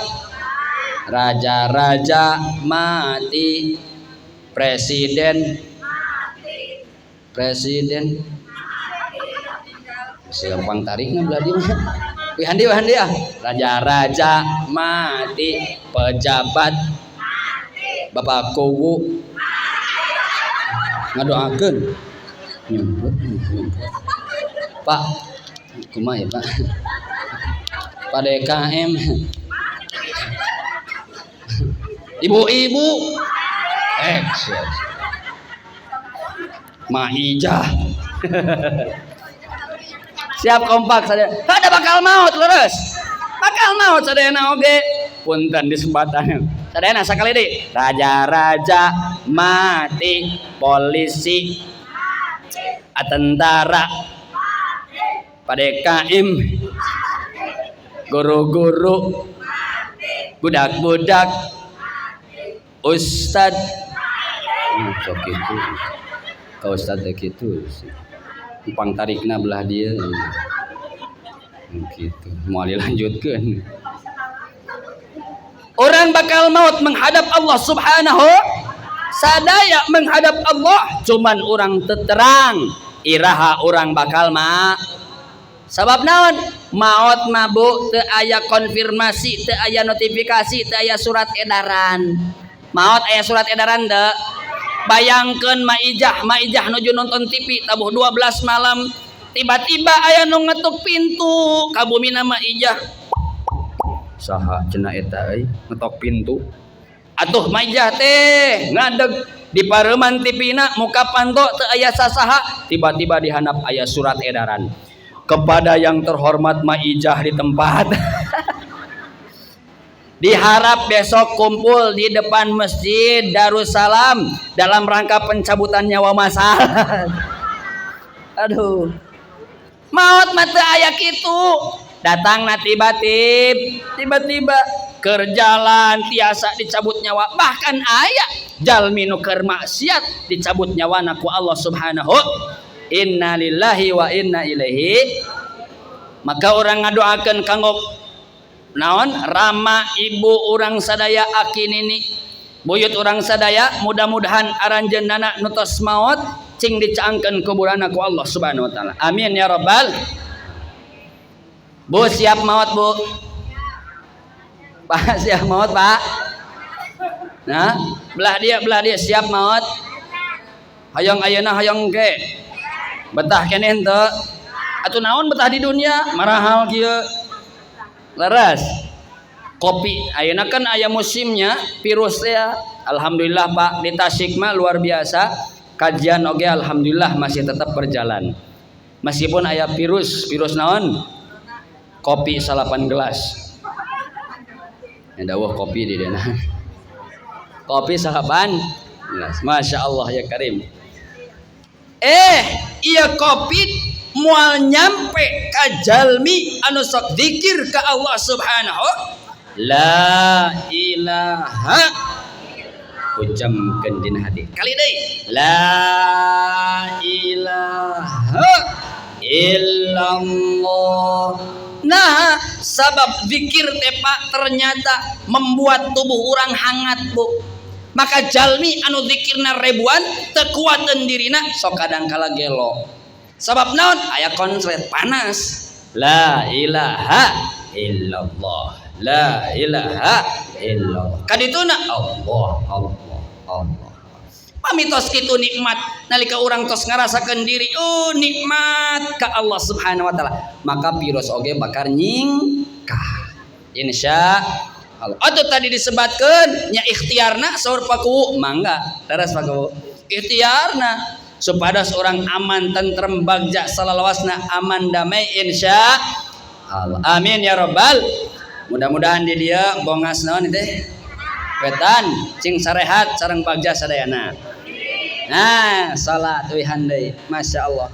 Raja-raja mati, presiden gampang tariknya beladi mah. Wihandi ah. Raja-raja mati, pejabat bapak kuwu ngadoakeun. Pak, kumaha ya Pak? Pak DKM. Ibu-ibu Maijah. Siap kompak sadaya. Ada bakal maut leres. Bakal maut sadayana oge. Punten disebatan. Sadayana sakali deui. Raja-raja mati, polisi tentara PDKM guru-guru budak-budak Ustad sok gitu ka Ustad teh kitu pang tarikna belah dia gitu moal dilanjutkeun. Orang bakal maut menghadap Allah Subhanahu sadaya menghadap Allah cuman orang terang iraha orang bakal sabab naon maut mabuk teu aya konfirmasi teu aya notifikasi teu aya surat edaran. Maut aya surat edaran teu. Bayangkeun maijah nuju nonton TV tabuh 12 malam tiba-tiba aya nu ngetuk pintu ka bumina maijah. Saha cenah eta euy ngetok pintu. atuh maijah teh ngadeg di pareuman tipina muka panto teu aya sasaha, tiba-tiba dihandap aya surat edaran kepada yang terhormat maijah di tempat. Diharap besok kumpul di depan Masjid Darussalam dalam rangka pencabutan nyawa masal. Aduh, maut mata aya kitu. Datang na tiba-tiba kerjalan tiasa dicabut nyawa, bahkan aya jalmi nu keur maksiat dicabut nyawana ku Allah Subhanahu. Inna lillahi wa inna ilaihi. Maka orang ngadoakeun kanggo naon rama ibu urang sadaya akinini buyut urang sadaya, mudah-mudahan aranjeunna nu tos maot cing dicaangkeun kuburanna ku Allah Subhanahu wa taala. Amin ya rabbal. Bu siap maot bu? Pak siap maot pak? Nah belah dia siap maot. Hayang ayeuna hayang ge betah keneh henteu atuh naon betah di dunia marahal kieu. Leres kopi ayeuna kan aya musimnya virus ya. Alhamdulillah Pak di Tasik mah luar biasa kajian oge alhamdulillah masih tetap berjalan meskipun aya virus naon kopi 8 gelas ya dawuh kopi di dana kopi 8 gelas Masya Allah ya Karim. Iya kopi moal nyampe ka jalmi anu sok zikir ka Allah Subhanahu la ilaha ucapkeun dina hati kali deui la ilaha illallah. Nah sabab zikir teh Pak ternyata membuat tubuh orang hangat bu. Maka jalmi anu zikirna ribuan teu kuateun dirina sok kadangkala gelo. Sabab naon aya konslet panas. La ilaha illallah. La ilaha illallah. Kadituna Allah. Pamitos kitu nikmat nalika urang tos ngarasakeun diri nikmat ka Allah Subhanahu wa taala, maka virus oge bakal nyingkah. Insyaallah. Atuh tadi disebatkeun nya ikhtiarna saur Paku mangga. Teras Paku. Ikhtiarna supaya seorang aman tentrem bagja salalawasna aman damai insyaallah. Amin ya rabbal. Mudah-mudahan di dia bongas naon teh wetan cing sarehat sareng bagja sadayana. Nah salat wihan deui masyaallah.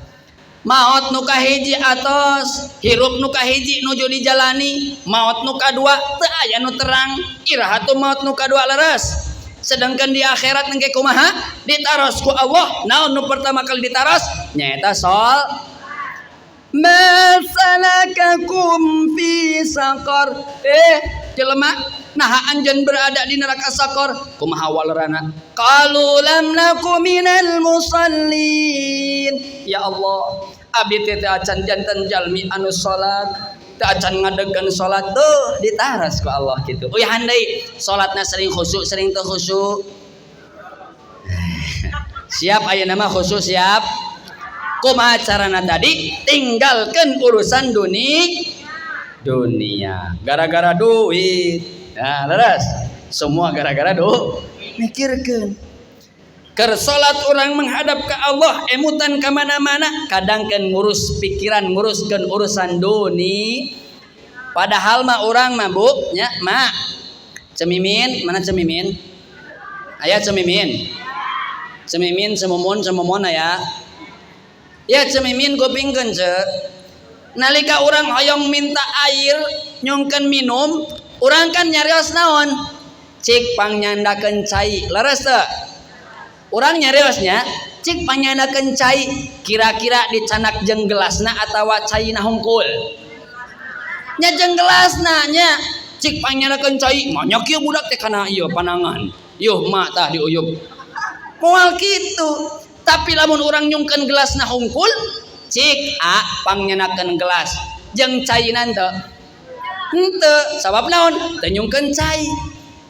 Maot nu kahiji atos hirup nu kahiji nuju dijalani, maot nu kadua teu aya nu terang, iraha tu maot nu kadua leres. Sedangkan di akhirat engke kumaha ditaros ku Allah. Naon nu pertama kali ditaros nyaeta sol masalakakum fi saqar. Jelema naha anjeun berada di neraka sakor kumaha walerana qalu lam nakum minal musallin. Ya Allah abdi teh acan janten jalmi anu salat teu acan ngadegan salat tuh ditaras ku Allah kitu. Uy handai salatna sering khusyuk sering teu khusyuk. Siap ayeuna mah khusyuk siap. Kumaha carana tadi tinggalkeun urusan dunia gara-gara duit. Nah leres semua gara-gara mikirkeun keur salat orang menghadap ke Allah emutan ke mana-mana kadang kan ngurus pikiran nguruskeun urusan dunia. Padahal mah orang mabuk nya mak cemimin mana cemimin aya cemimin semumun aya ya cemimin kupingkeun ceuk nalika orang hoyong minta air nyungkeun minum urang kan nyarios naon cik pangnyandakeun cai leres teu urang nyariosnya cik pangnyandakeun cai kira-kira dicanak jeung gelasna atawa caina hungkul nya jeung gelasna nya cik pangnyandakeun cai manya kieu budak teh kana ieu panangan yuh mak tah diuyup moal kitu. Tapi lamun urang nyungkeun gelasna hungkul cik pangnyandakeun gelas jeung cainan teu henteu sabab naon teu nyungkeun cai.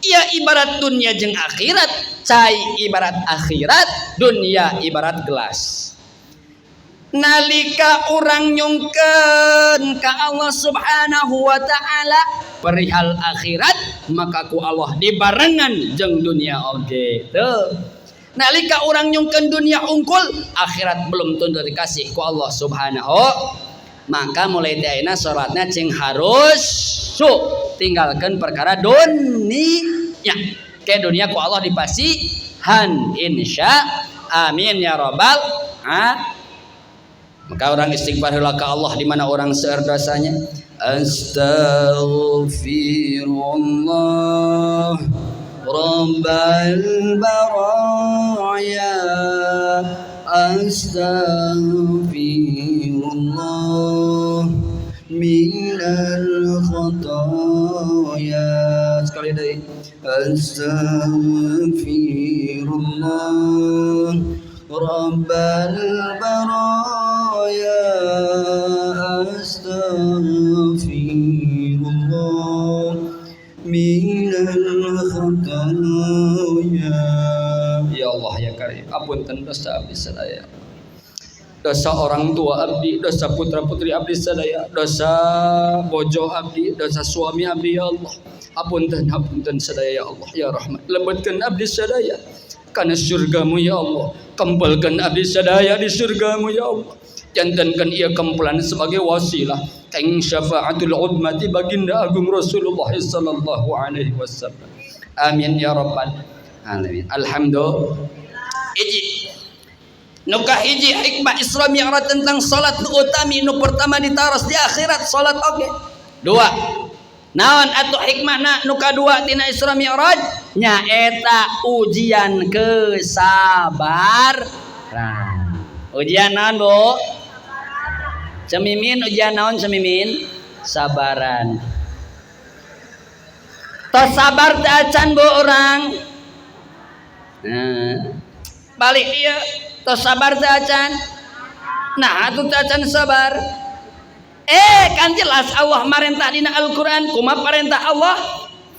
Ieu ibarat dunia jeung akhirat, cai ibarat akhirat, dunia ibarat gelas. Nalika urang nyungkeun ka Allah Subhanahu wa taala perihal akhirat maka ku Allah dibarengan jeung dunia oge teu. Nalika urang nyungkeun dunia unggul, akhirat belum tentu dikasih ku Allah Subhanahu. Maka mulai dari ayeuna salatna cing harus tinggalkan perkara dunia. Ke dunia ku Allah dipasihan insya amin ya rabbal Maka orang istighfar heula ka Allah di mana orang seueur dosanya. Astaghfirullah Rabbal baraya Astaghfirullah minal khotoya. Sekali lagi. Astaghfirullah Rabbal baraya Astaghfirullah minal khotoya. Ya Allah ya Karim, apunten dosa abdi sadaya, dosa orang tua abdi, dosa putra putri abdi sadaya, dosa bojo abdi, dosa suami abdi. Ya Allah apunten sadaya ya Allah ya rahmat, lembutkan abdi sadaya kana surgamu ya Allah, kempelkan abdi sadaya di surgamu ya Allah, jantankan ia kempulan sebagai wasilah kang syafaatul ummati baginda agung Rasulullah sallallahu alaihi wasallam. Amin ya rabbal alamin. Alhamdulillah. Nuka hiji hikmah Isra Mi'raj tentang salat nu utami nu pertama ditaros di akhirat salat oge. Dua. Naon atuh hikmahna nu kadua tina Isra Mi'raj? Nyaeta ujian kesabaran. Ujian naon, Bu? Cemimin ujian naon cemimin? Sabaran. Tos sabar teh acan Bu urang. Balik dia tos sabar teh acan. Nah atuh teh acan sabar. Kan jelas Allah marentah dina Al-Qur'an kumaha parentah Allah?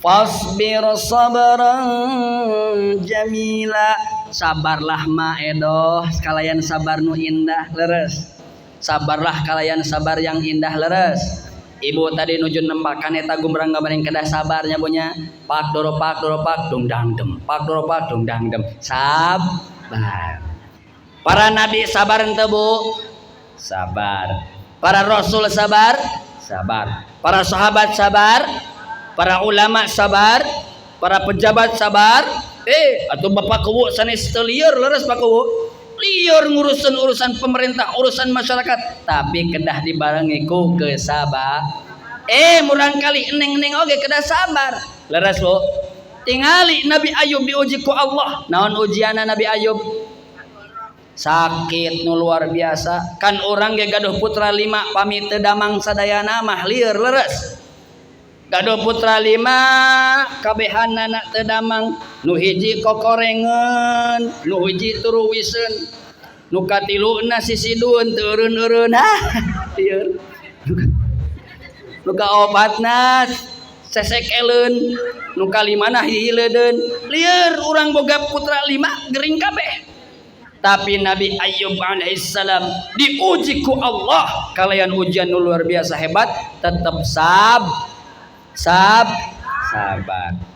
Fasbir sabran jamila. Sabarlah ma edoh kalayan sabar nu indah leres. Sabarlah kalayan sabar yang indah leres. Ibu tadi nuju nembakan eta gumrang gambaring kedah sabarnya punya. Pak doro pak dung dang dem. Pak doro pak dung dang dem. Sabar. Para nabi sabar ente Bu? Sabar. Para rasul sabar? Sabar. Para sahabat sabar? Para ulama sabar? Para pejabat sabar? Atuh bapak kuwu sanes teu lieur leres Pak kuwu. Lieur ngurusan urusan pemerintah, urusan masyarakat, tapi kedah dibarengi ku kesabar. Murang kali eneng-eneng oge kedah sabar. Leres Bu. Tingali Nabi Ayub diuji ku Allah. Naon ujianna Nabi Ayub? Sakit nu luar biasa. Kan orang ge gaduh putra 5 pamit teu damang sadayana mah lieur leres. Gaduh putra 5 kabehanana teu damang. Nu hiji kokorengeun, nu hiji turuwisen, nu katiluna sisidueun teu eureun-eureun. Lieur. Nu kaobatna sesekeleun, nu kalimana hihileudeun. Lieur urang boga putra 5 gering kabeh. Tapi Nabi Ayub alaihissalam diuji ku Allah kalayan ujian nu luar biasa hebat, tetap sabar.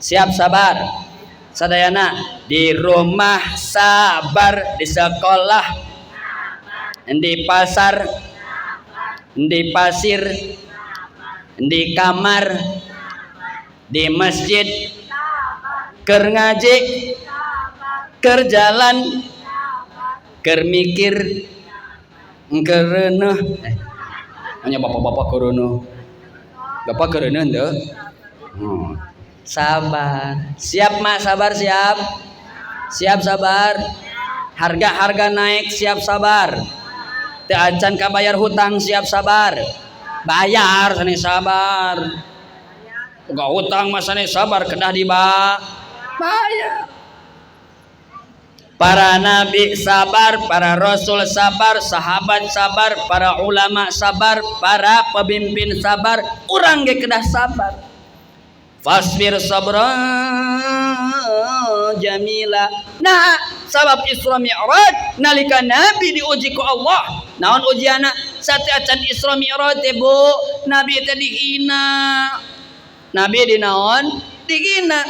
Siap sabar. Sadayana di rumah sabar, di sekolah, di pasar, di pasir, di kamar, di masjid, keur ngaji, keur jalan, keur mikir, keur reuneuh. Hanya bapak-bapak keur reuneuh. Bapak keur reuneuh teu? Sabar. Siap Mak, sabar siap. Siap sabar. Harga naik, siap sabar. Teu acan kabayar hutang, siap sabar. Bayar sani sabar. Boga hutang mah sani sabar kedah bayar. Para nabi sabar, para rasul sabar, sahabat sabar, para ulama sabar, para pemimpin sabar, urang ge kedah sabar. Fasbir sabran jamila. Nah, sabab Isra Mi'raj nalika nabi diuji ku Allah. Naon ujianna? Sateacan Isra Mi'raj teh Bu, nabi teh dihina. Nabi dinaon? digina.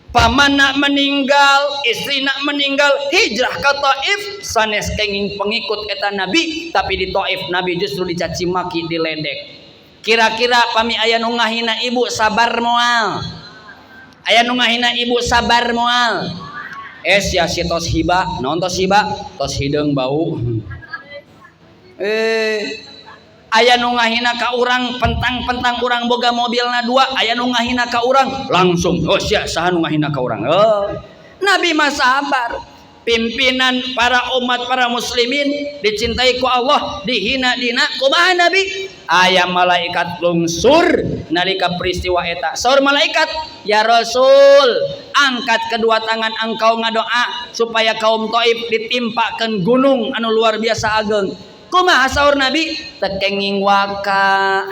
Pamana meninggal, istri nak meninggal, hijrah ke Taif, sanes kenging pengikut eta Nabi, tapi di Taif Nabi justru dicaci maki, diledek. Kira-kira pami aya nu ngahina ibu sabar moal. Aya nu ngahina ibu sabar moal. Ya si tos hiba, naon tos hiba? Tos hideung bau. Aya nu ngahina ka urang pentang-pentang urang boga mobilna 2, aya nu ngahina ka urang langsung sia saha nu ngahina ka urang. Nabi mah sabar. Pimpinan para umat para muslimin dicintai ku Allah, dihina dina kumaha Nabi? Aya malaikat lungsur nalika peristiwa eta. Saur malaikat, "Ya Rasul, angkat kedua tangan engkau ngadoa supaya kaum Taif ditimpakeun gunung anu luar biasa ageung." Kumaha saur Nabi? Tekenging waka.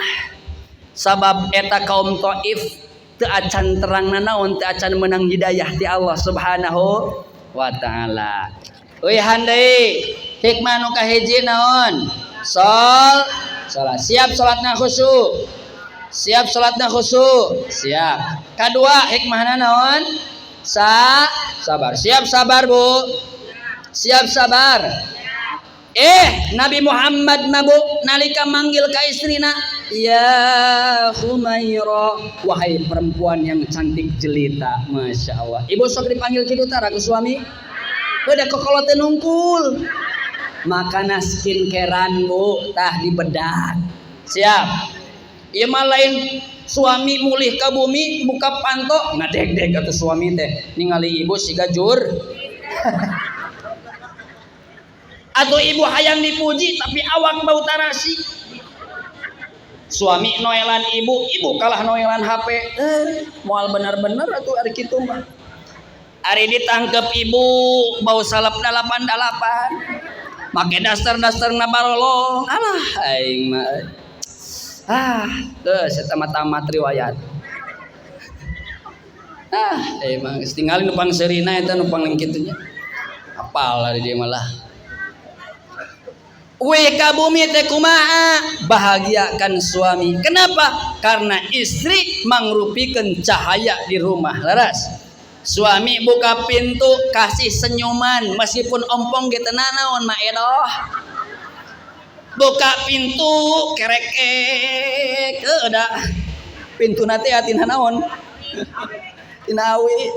Sabab eta kaum Taif teu acan terangna naon, teu acan menang hidayah ti Allah Subhanahu wa taala. Euy handai, hikmah nu kahiji naon? Salat. Siap salatna khusyuk. Siap salatna khusyuk. Siap. Kadua hikmahna naon? Sabar. Siap sabar, Bu. Siap sabar. Nabi Muhammad nabu nalika manggil ka istrina, "Ya Humaira," wahai perempuan yang cantik jelita, masya Allah. Ibu sok dipanggil kitu tara ku suami? Beda kokolo teh nungkul. Makana skincarean Bu, tah dibedak. Siap. Ieu mah lain suami mulih ka bumi buka panto ngadeg-deg atuh suami teh ningali ibu siga jur. Atau ibu hayang dipuji tapi awak bau tarasi. Suami noelan ibu kalah noelan HP. Moal bener-bener atuh ari kitu mah. Ari ditangkep ibu bau salep 88. Make daster-dasterna barolong. Alah aing mah. Teu eta mah tamat riwayat. Emang tinggal numpang serina eta numpang kitu nya. Apal ari dia malah. Ka bumi teh kumaha? Bahagiakan suami. Kenapa? Karena istri mangrupikeun cahaya di rumah. Laras. Suami buka pintu kasih senyuman meskipun ompong ge teu naon mah edoh. Buka pintu kerekek da. Pintuna teh atina naon? Tina awi.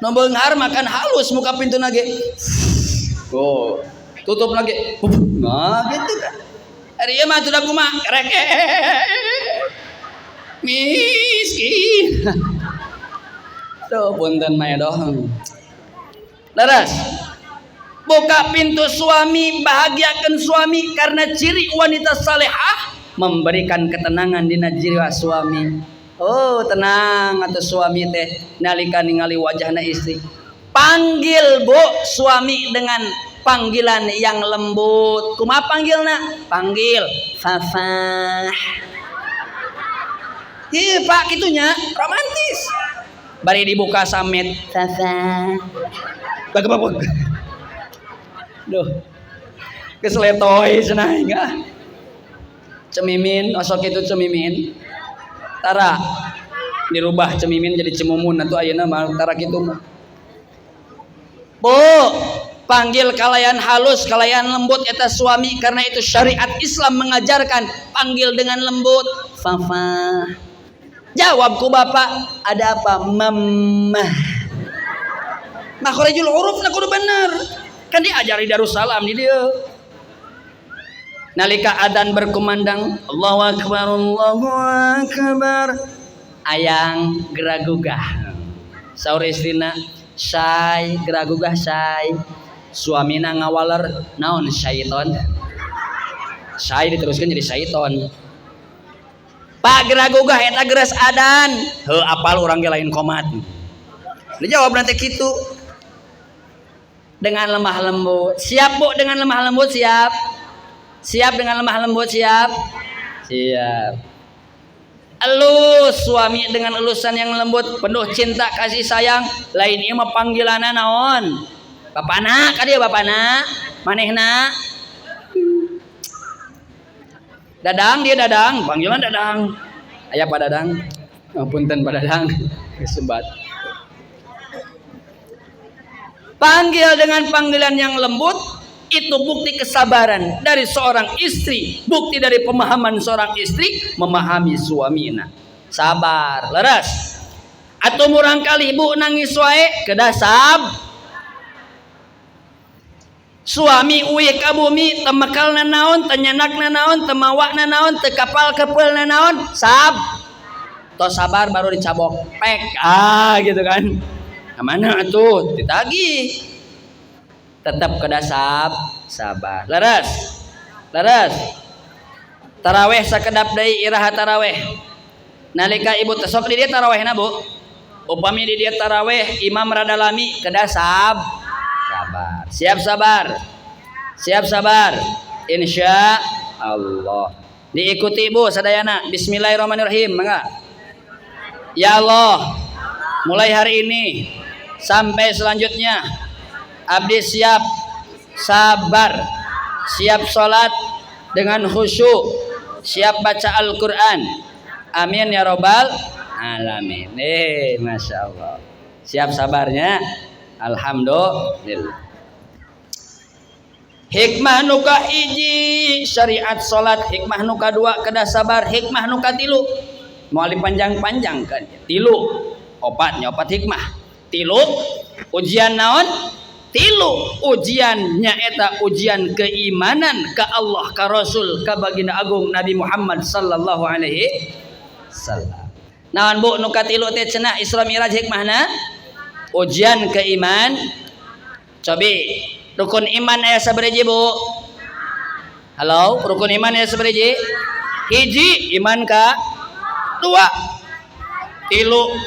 Nu beunghar makan halus muka pintuna ge. Tutup lagi. Nah gitu kan. Hari ieu mah tudak kumaha? Reke. Miskin. Tuh punten mah edoh. Laras. Buka pintu suami, bahagiakan suami karena ciri wanita salehah memberikan ketenangan dina jiwa suami. Tenang atuh suami teh nalika ningali wajahna istri. Panggil Bu suami dengan panggilan yang lembut. Kumaha panggilna? Panggil Fafa. Ieu Pak kitunya romantis. Bari dibuka samet Fafa. Bagabag. Duh. Kesletoy cenah enggak. Cemimin, osok itu cemimin. Tara dirubah cemimin jadi cemumun atuh ayeuna mah tara kitu mah. Bu, panggil kalayan halus, kalayan lembut eta suami karena itu syariat Islam mengajarkan panggil dengan lembut. Fafa. Jawab ku bapak, ada apa? Mama. Makhrajul huruf na kudu bener. Kan diajari Darussalam di dieu. Nalika adzan berkumandang, Allahu akbar, Allahu akbar. Ayang geragugah. Saur istrina, "Say, geragugah say." Suamina ngawaler, naon syaiton? Say diteruskan jadi syaiton. Pak geragugah eta geus adan. Heuh apal urang ge lain komat. Dijawab nanti kitu. Dengan lemah lembut. Siap Bu dengan lemah lembut siap. Siap dengan lemah lembut siap. Siap. Elus suami dengan elusan yang lembut penuh cinta kasih sayang. Lain ieu mah panggilanna naon? Bapana ka dieu bapana. Manehna Dadang dia Dadang, panggilan Dadang. Aya Pak Dadang. Punten padadang sebat. Panggil dengan panggilan yang lembut, itu bukti kesabaran dari seorang istri, bukti dari pemahaman seorang istri memahami suaminya. Sabar, leres. Atau murang kali ibu nangis wae kedah suami uih ka bumi temekal na naon, tenyenak na naon, temawak na naon, tekapal kepel na naon, to sabar baru dicabok pek gitu kan. Mana atuh ditagi tetap kedah sabar, leres taraweh sakedap deui iraha taraweh nalika ibu tesok di dia tarawehna bu upami di dia taraweh imam rada lami kedah siap sabar insya Allah diikuti ibu sadayana. Bismillahirrahmanirrahim. Mangga. Ya Allah, mulai hari ini sampai selanjutnya abdi siap sabar, siap sholat dengan khusyuk, siap baca Al-Quran. Amin ya robbal alamin. Masya Allah, siap sabarnya. Alhamdulillah. Hikmah nuka hiji syariat salat, hikmah nuka dua kedah sabar, hikmah nuka tilu mau dipanjang-panjang kan. Tilu opat hikmah. Tilu ujian naon? Tilu ujiannya eta ujian keimanan ka Allah, ka Rasul, ka baginda agung Nabi Muhammad sallallahu alaihi wasallam. Naon bu nuka tilu teh cenah Isra Mi'raj hikmahna? Ujian keiman. Cobi rukun iman aya sabaraha bu? Halo, rukun iman aya sabaraha? Hiji iman ka, dua tilu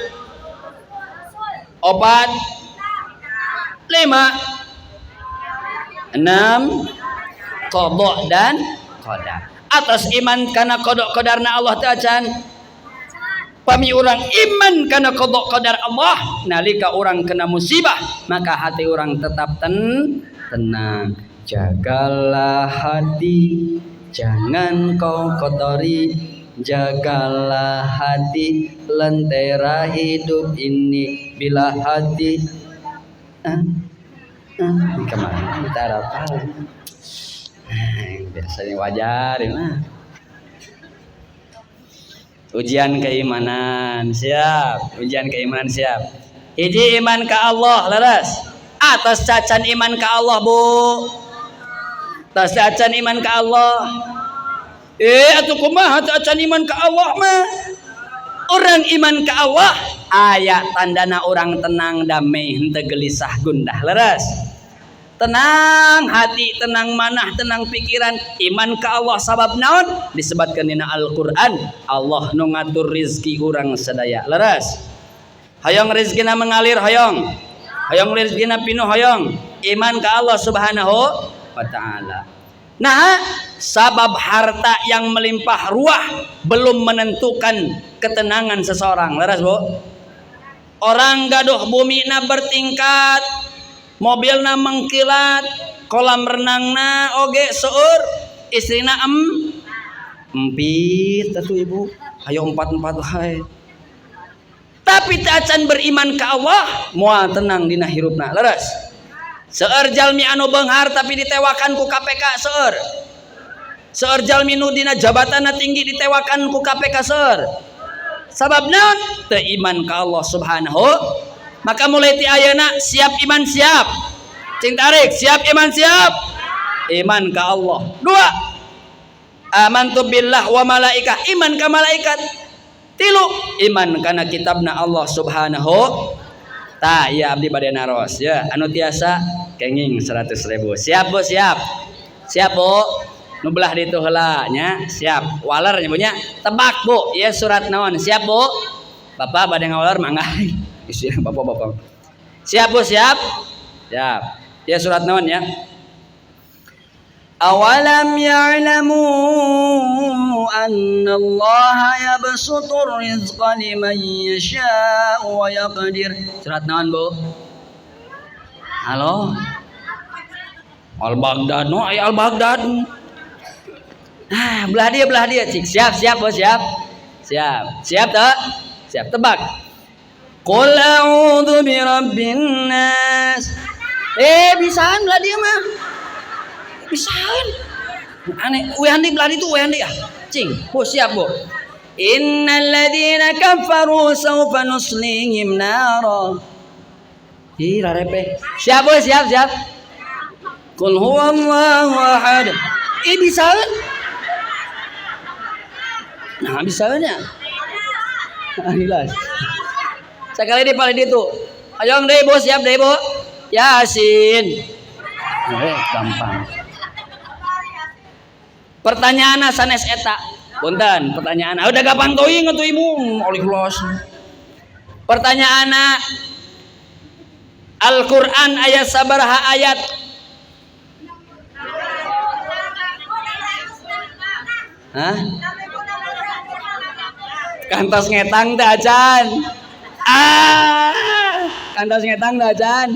opat lima enam qada dan qadar. Atas iman kana qada qadarna Allah teh acan pami urang iman kana qada qadar Allah nalika urang kena musibah maka hati urang tetap tenang. Jagalah hati jangan kau kotori, jagalah hati lentera hidup ini bila hati kemana kita rapal biasanya wajar ya. Ujian keimanan siap, ujian keimanan siap. Hiji iman ka Allah leres. Atas cacan iman ka Allah bu, atas cacan iman ka Allah. Atuh kumaha cacan iman ka Allah mah? Orang iman ka Allah aya tandana orang tenang damai henteu gelisah gundah leres. Tenang hati, tenang manah, tenang pikiran. Iman ka Allah sabab naon? Disebutkan dina Al-Qur'an, Allah nu ngatur rizki urang sadaya. Leres. Hoyong rizkina mengalir hoyong. Hoyong rizkina pinuh hoyong. Iman ka Allah Subhanahu wa taala. Nah, sabab harta yang melimpah ruah belum menentukan ketenangan seseorang. Leres, Bu? Orang gaduh bumina bertingkat, mobilna mengkilat, kolam renangna oge seueur, istrina empit atuh ibu, hayo 4 wae. Tapi tacan beriman ka Allah, moal tenang dina hirupna. Leres. Seueur jalmi anu beunghar tapi ditewakan ku KPK seueur. Seueur jalmi nu dina jabatanna tinggi ditewakan ku KPK seueur. Sabab naon? Teu iman ka Allah Subhanahu. Maka mulai ti ayeuna siap iman siap. Cing tarik siap iman siap. Iman ka Allah. 2. Amantu billah wa malaikah, iman ka malaikat. 3. Iman kana kitabna Allah Subhanahu. Tah ieu abdi bade naros ya. Anu tiasa kenging 100.000. Siap Bu, siap. Siap Bu. Nu belah ditu heula nya, siap. Waler nya Bu nya. Tebak Bu, ieu surat naon? Siap Bu? Bapak bade ngawaler mangga. Isi bapak-bapak. Siap Bu, siap? Siap. Ya surat naon ya? Awalam ya'lamu anna Allah yabsutur rizqa liman yasha'u wa yaqdir. Surat naon Bu? Halo? Al-Baghdad, no ay Al-Baghdad. Belah dia cik. Siap Bu, siap. Siap. Siap tak? Siap, tebak. Qul a'udzu birabbin nas. Bisaan lah dia mah. Bisaan. Aneh, Wehandi belah itu Wehandi ah. Cing, Bu siap, Bu. Innal ladzina kafaru sawfa nuslihim nara. Ih, rarepe. Siap, Bu, siap. Qul huwallahu ahad. Bisaan. Nah, bisanya. Jelas. Sekali di paling itu. Ayo deh, Bu, siap deh, Bu. Yasin. Gampang. Pertanyaan sanes eta. Punten, pertanyaan. Udah gampang teuing atuh Ibu. Oli kelas. Pertanyaan Al-Qur'an ayat sabaraha ayat? Hah? Kantos ngetang teh acan. Kantos ngetang teh acan.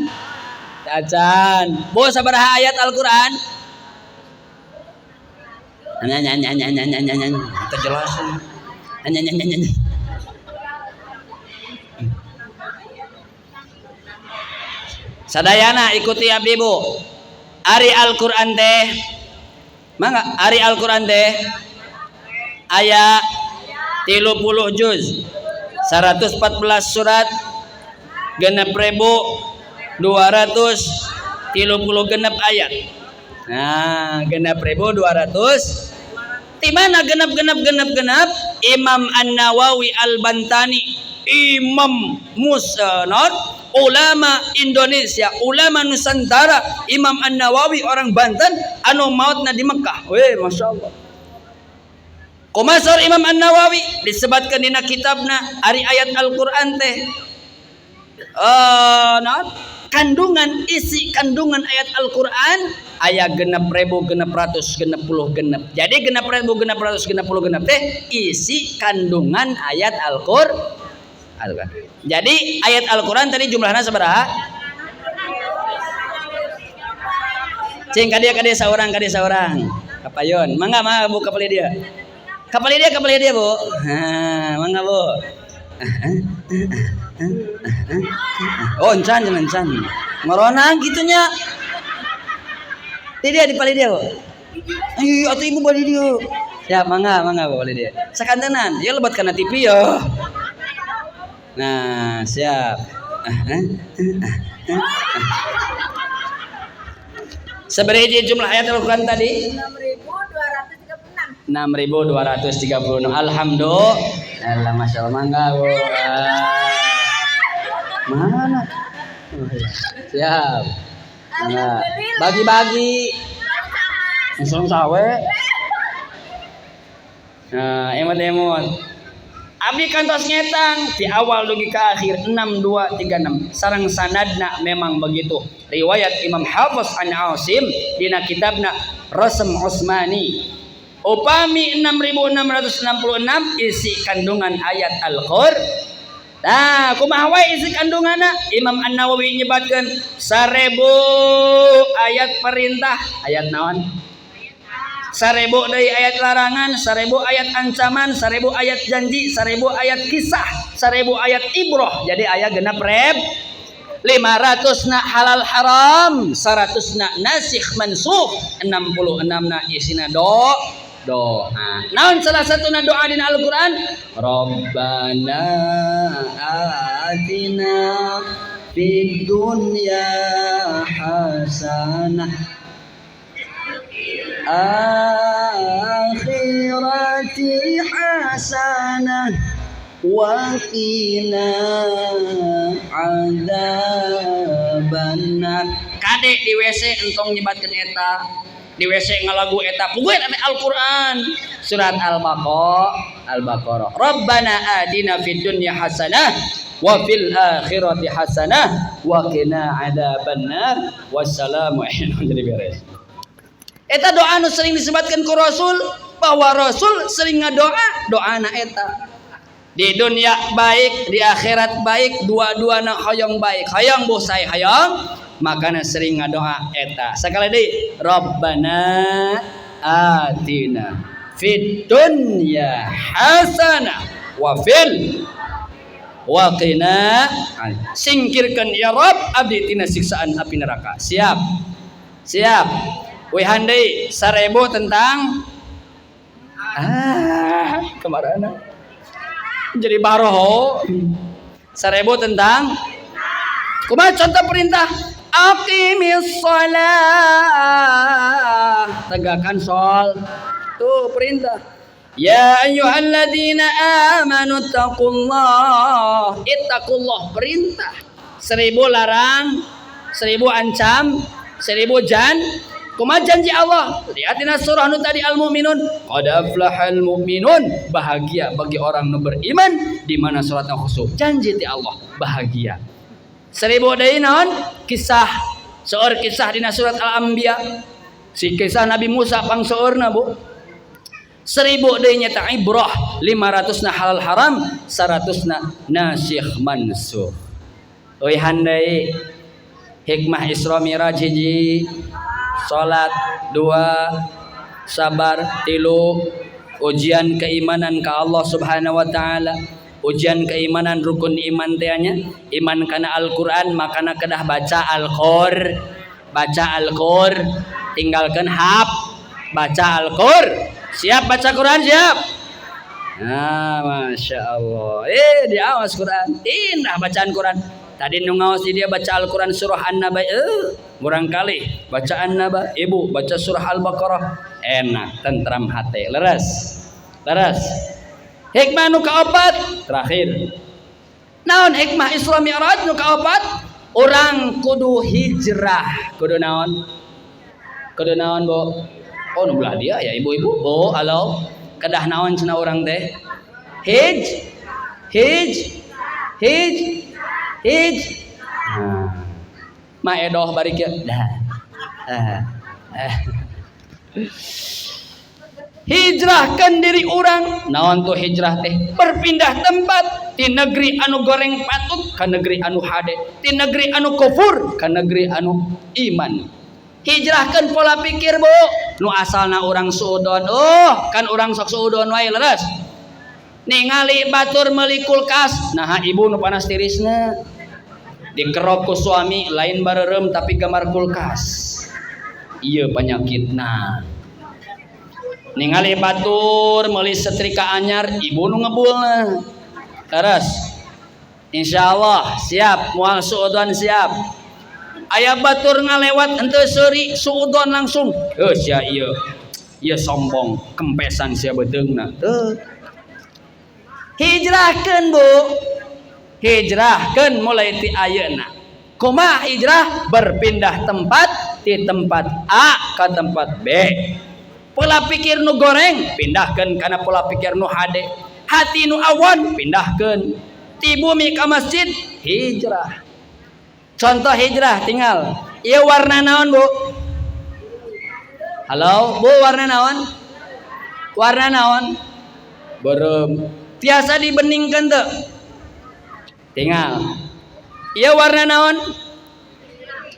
Acan. Bu sabaraha ayat Al-Qur'an? Nanya. Kita jelasin. Nanya. Sadayana ikuti abdi Bu. Ari Al-Qur'an teh. Mangga ari Al-Qur'an teh aya 30 juz 114 surat 6.236 ayat. Nah, 6.200 di mana genap Imam An-Nawawi Al-Bantani Imam Musnad ulama Indonesia, ulama Nusantara, Imam An-Nawawi orang Banten anu mautna di Mekah. Weh, masyaallah. Kumasar Imam An-Nawawi disebutkan dina kitabna ari ayat Al-Qur'an teh kandungan isi kandungan ayat Al-Qur'an aya 6.660 Jadi 6.660 teh isi kandungan ayat Al-Qur'an. Jadi ayat Al-Qur'an tadi jumlahnya sabaraha? Cing kadia saurang. Kapayon. Mangga Bu kapali dia. Kapali dia Bu. Mangga Bu. Oh, encan. Ngoronang gitunya. Dia di pali dia, Bu. Atuh Ibu bali dia. Ya, mangga Bu bali dia. Sakantenan, ya lebat kana TV ya. Nah, siap. Seberapa jumlah ayat Al-Qur'an tadi? 6.236. Alhamdulillah, masyaallah. Mangga Bu. Mana? Siap. Nah, bagi-bagi. Langsung sawe. Nah, emot. Abdi kantos ngetang di awal dugi ke akhir 6236. Sareng sanadna memang begitu. Riwayat Imam Hafiz an Asim dina kitabna Rasm Utsmani. Upami 6.666 isi kandungan ayat Al-Qur'an. Nah, kumaha wae isi kandunganna? Imam An-Nawawi nyebatkeun 1000 ayat perintah, ayat naon? 1000 dari ayat larangan, 1000 ayat ancaman, 1000 ayat janji, 1000 ayat kisah, 1000 ayat ibrah. Jadi ayat genap 500 na halal haram, 100 na nasikh mansukh, 66 na isina doa. Naon salah satu na doa dina Al-Qur'an? Rabbana atina fid dunya hasanah akhirati hasanah wa qina adzabannar. Kade di WC entong nyebatkeun eta, di WC ngalagu eta pugueun ame Al-Qur'an surat Al-Baqarah. Rabbana atina fid dunya hasanah wa fil akhirati hasanah wa qina adzabannar. Wassalamu alaikum. Jadi beres. Eta doa nu sering disebutkan ku Rasul, bahwa Rasul sering ngadoa, doana eta. Di dunia baik, di akhirat baik, dua-duana hoyong baik. Hoyong bosai hoyong, makana sering ngadoa eta. Sakali deui, Rabbana atina fid dunya hasanah wa fil wa qina singkirkan ya Rabb abdi tina siksaan api neraka. Siap we handai 1000 tentang kemana jadi baroh 1000 tentang kumaha contoh perintah aqimis shalah tegakkan sol tuh perintah ya ayyuhalladzina amanu ittaqullah perintah 1000 larang 1000 ancam 1000 jan kumaha janji Allah lihatina surah nu tadi Al-Mu'minun qad aflahal mu'minun bahagia bagi orang nu beriman di mana salatna khusyuk janji ti Allah bahagia 1000 deui naon kisah seueur kisah dina surat Al-Anbiya si kisah Nabi Musa pangsaeurna Bu 1000 deui nya ta ibrah 500 na halal haram 100 na nasikh mansukh euy handai hikmah Isra Mi'raj hiji salat 2 sabar 3 ujian keimanan ka Allah Subhanahu wa taala ujian keimanan rukun iman teh nya iman kana Al-Qur'an makana kedah baca Al-Qur tinggalkan baca Al-Qur siap baca Quran siap Masya Allah diawas Quran indah bacaan Quran tadi nu ngaos dia baca Al-Quran surah An-Naba murang kali baca An-Naba ibu baca surah Al-Baqarah enak tentram hati leres hikmah nu kaopat terakhir naon hikmah Isra Mi'raj nu kaopat orang kudu hijrah kudu naon Bu oh nu belah dia ya ibu-ibu Bu halo kedah naon cenah urang teh hij ma edoh bari kieu hijrahkan diri orang naon tuh hijrah teh berpindah tempat di negeri anu goreng patut ka negeri anu hade di negeri anu kufur ka negeri anu iman hijrahkan pola pikir Bu nu asalna orang suudon kan orang sok suudon wae leres ningali batur meuli kulkas nah ibu nu panas tirisna dikerok ku suami lain bareureum tapi gambar kulkas ieu penyakitna ningali batur meuli setrika anyar ibu nu ngebulna terus insyaallah siap moal suudon siap aya batur ngalewat henteu seuri suudon langsung sia ieu sombong kempesan sia beteungna hijrahkeun Bu hijrahkeun mulai ti ayeuna kumaha hijrah berpindah tempat ti tempat A ka tempat B pola pikir nu goreng pindahkeun kana pola pikir nu hade hati nu awon pindahkeun ti bumi ka masjid hijrah contoh hijrah tinggal ieu warna naon Bu halo Bu warna naon beureum tiasa dibeningkeun teu tinggal ieu warna naon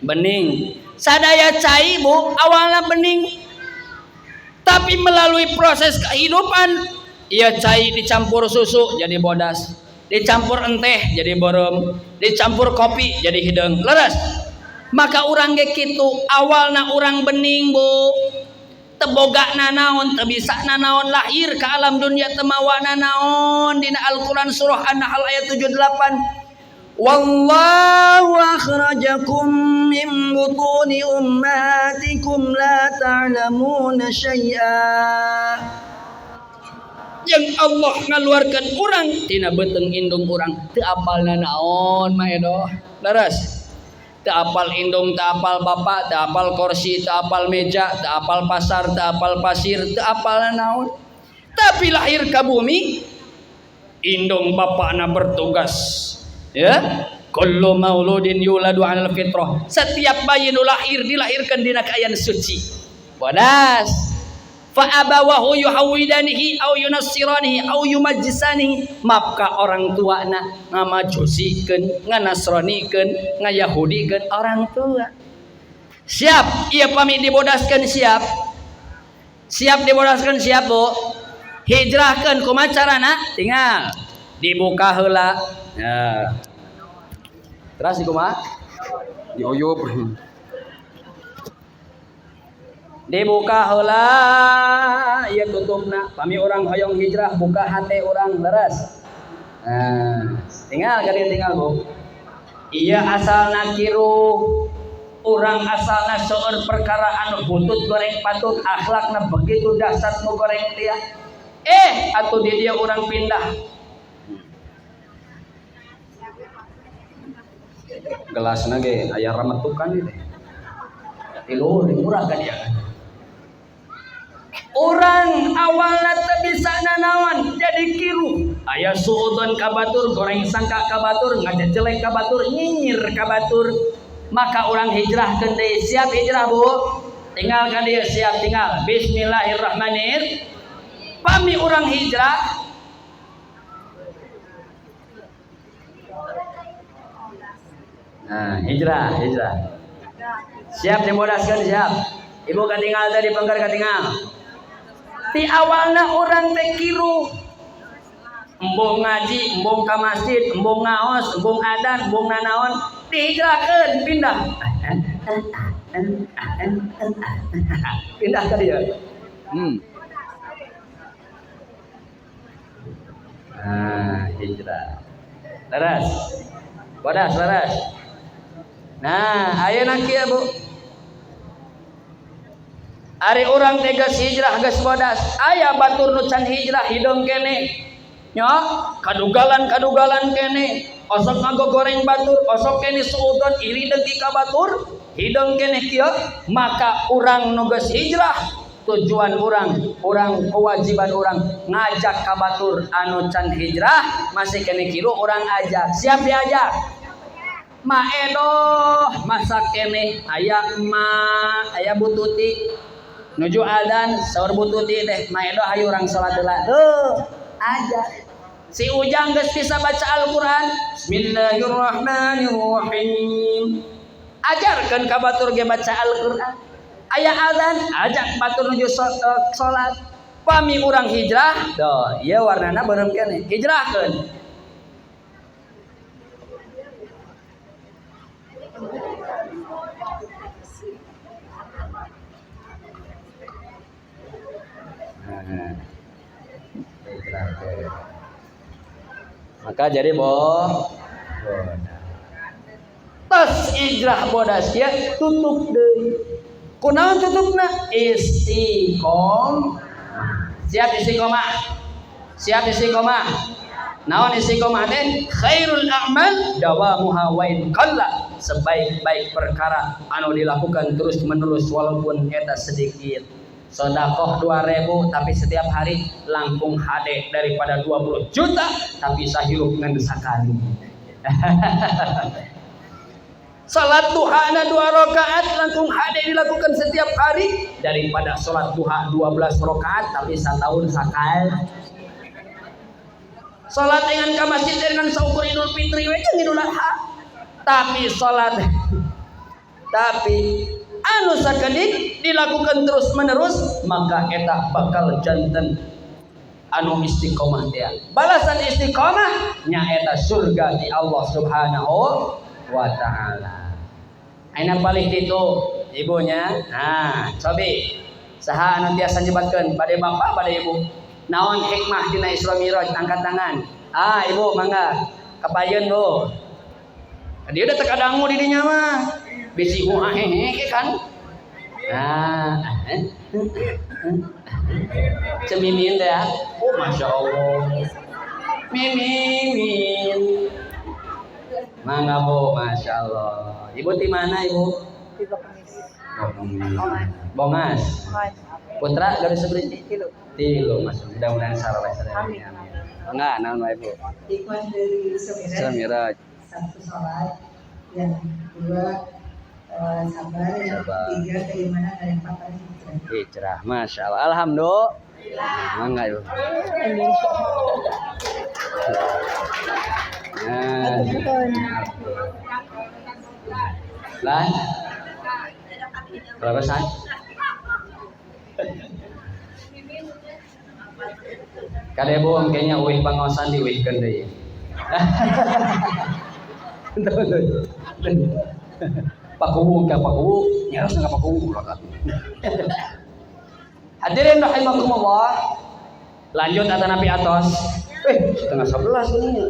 bening sadaya cai Bu awalnya bening tapi melalui proses kehidupan ieu cai dicampur susu jadi bodas dicampur enteh jadi beureum dicampur kopi jadi hideung leres maka urang ge kitu awalna urang bening Bu teboga nanaon teu bisa nanaon lahir ke alam dunia temawa nanaon dina Al-Qur'an surah An-Nahl ayat 78 wallahu akhrajakum min butuni ummatikum la ta'lamuna syai'a yang Allah ngaluarkan urang tina beuteung indung urang teu apalna naon mah edoh leres teu apal indung teu apal bapa teu apal kursi teu apal meja teu apal pasar teu apal pasir teu apalna naon tapi lahir ka bumi indung bapana bertugas ya kullu mauludin yuladu 'alal fitrah setiap bayi nu lahir dilahirkan dina kaayaan suci bodas fa abawahu yuhawidanihi au yunassiranihi au yumajjisanihi maka orang tuana ngamajusikeun nganasronikeun ngayahudikeun orang tua siap ieu pami dibodaskeun siap dibodaskeun siap Bu hijrahkeun kumaha carana tinggal dibuka heula. Ya. Terus kumaha? Diuyup. Dibuka heula ieu tutupna. Pami urang hoyong hijrah buka hate urang leres. Nah, tinggal kalian tinggal Bu. Iya asalna kiru, urang asalna seueur perkara anu butut goreng patut, akhlakna begitu dasar nu goreng dia. Atuh di dia urang pindah. Gelasna ge aya rametukan ieu teh. Tiluhur murah ka dia. Orang awalnya teu bisa nanaon jadi kiru. Aya suudon ka batur, goreng sangka ka batur, ngajejelek ka batur, nyinyir ka batur. Maka orang hijrahkeun deui. Siap hijrah Bu? Tinggal ka dieu siap tinggal. Bismillahirrahmanirrahim. Pami orang hijrah. Nah, hijrah. Siap dimodaskeun siap. Ibu katinggal tadi pengker katinggal. Di awalna orang teh kiru, embung ngaji, embung ka masjid, embung ngaos, embung adan, embung nanaon, dihijrahkeun pindah. Pindah ka dieu. Hijrah. Leres. Bodas leres. Nah, ayeuna kieu Bu. Ari urang teh geus hijrah geus bodas, aya batur nu can hijrah hidung kene. Nya, kadugalan kene. Osok ngagogoreng batur, osok kene suudon iri dengki ka batur, hidung kene kieu, maka urang nu geus hijrah tujuan urang kewajiban urang ngajak ka batur anu can hijrah masih kene kiru urang ajak. Siap diajak. Maedoh masak kene aya emak, aya bututi. Nuju adan saur bututi teh maedoh hayu urang salat heula. Aja. Si Ujang geus bisa baca Al-Qur'an. Bismillahirrahmanirrahim. Ajarkeun ka batur ge baca Al-Qur'an. Aya adan, ajak batur nuju salat. Pami urang hijrah, doh ieu warnana beureum keneh. Hijrahkeun. Maka jadi tos hijrah bodas ya tutup deui. Kunaon tutupna? Istiqomah. Siap istiqomah. Naon istiqomah teh? Khairul a'mal dawamuha wa in qalla. Sebaik-baik perkara anu dilakukan terus menerus walaupun eta sedikit. Sedekah 2.000 tapi setiap hari langkung hade daripada 20 juta tapi sahirup ngan sakali. Salat duha 2 rakaat langkung hade dilakukan setiap hari daripada salat duha 12 rakaat tapi setahun sakali. Salat dengan ka masjid dengan saukur Idul Fitri we jeung Idul Adha. Tapi salat anu sakedik dilakukan terus menerus maka eta bakal janten anu istiqomah dia. Balasan istiqomah nya eta surga di Allah Subhanahu wa taala. Aina palih ditu ibunya. Nah, cobi saha anu tiasa nyebatkeun bade bapak bade ibu. Naon hikmah dina Isra Mi'raj angkat tangan. Ibu mangga kapayeun Bu. Dia udah tekadangu di dinya mah. Bisi hehehe kan. Cemimin teh ya. Oh Masya Allah. Mimin. Mangga Bu, Masya Allah. Ibu di mana Ibu? Di Bakamis. Bongas. Putra garis seberiti? Tilu masuk. Mudah-mudahan sarwa sadaya. Amin. Enggak, naon wae Bu? Ikhwan dari Miraj. Satu salat, yang kedua sabar, yang ketiga keimanan, dan yang keempat hijrah. Masya Allah. Alhamdulillah. Mangga Ibu. Lah. Berapa saat? Kadebo kayaknya uih pangawasan diuihkeun deui. Pakuwu ka pakuwu, nyaros ka pakuwu kan. Hadirin rahimakumullah. Lanjut ata nabi atos. Setengah 11 ini.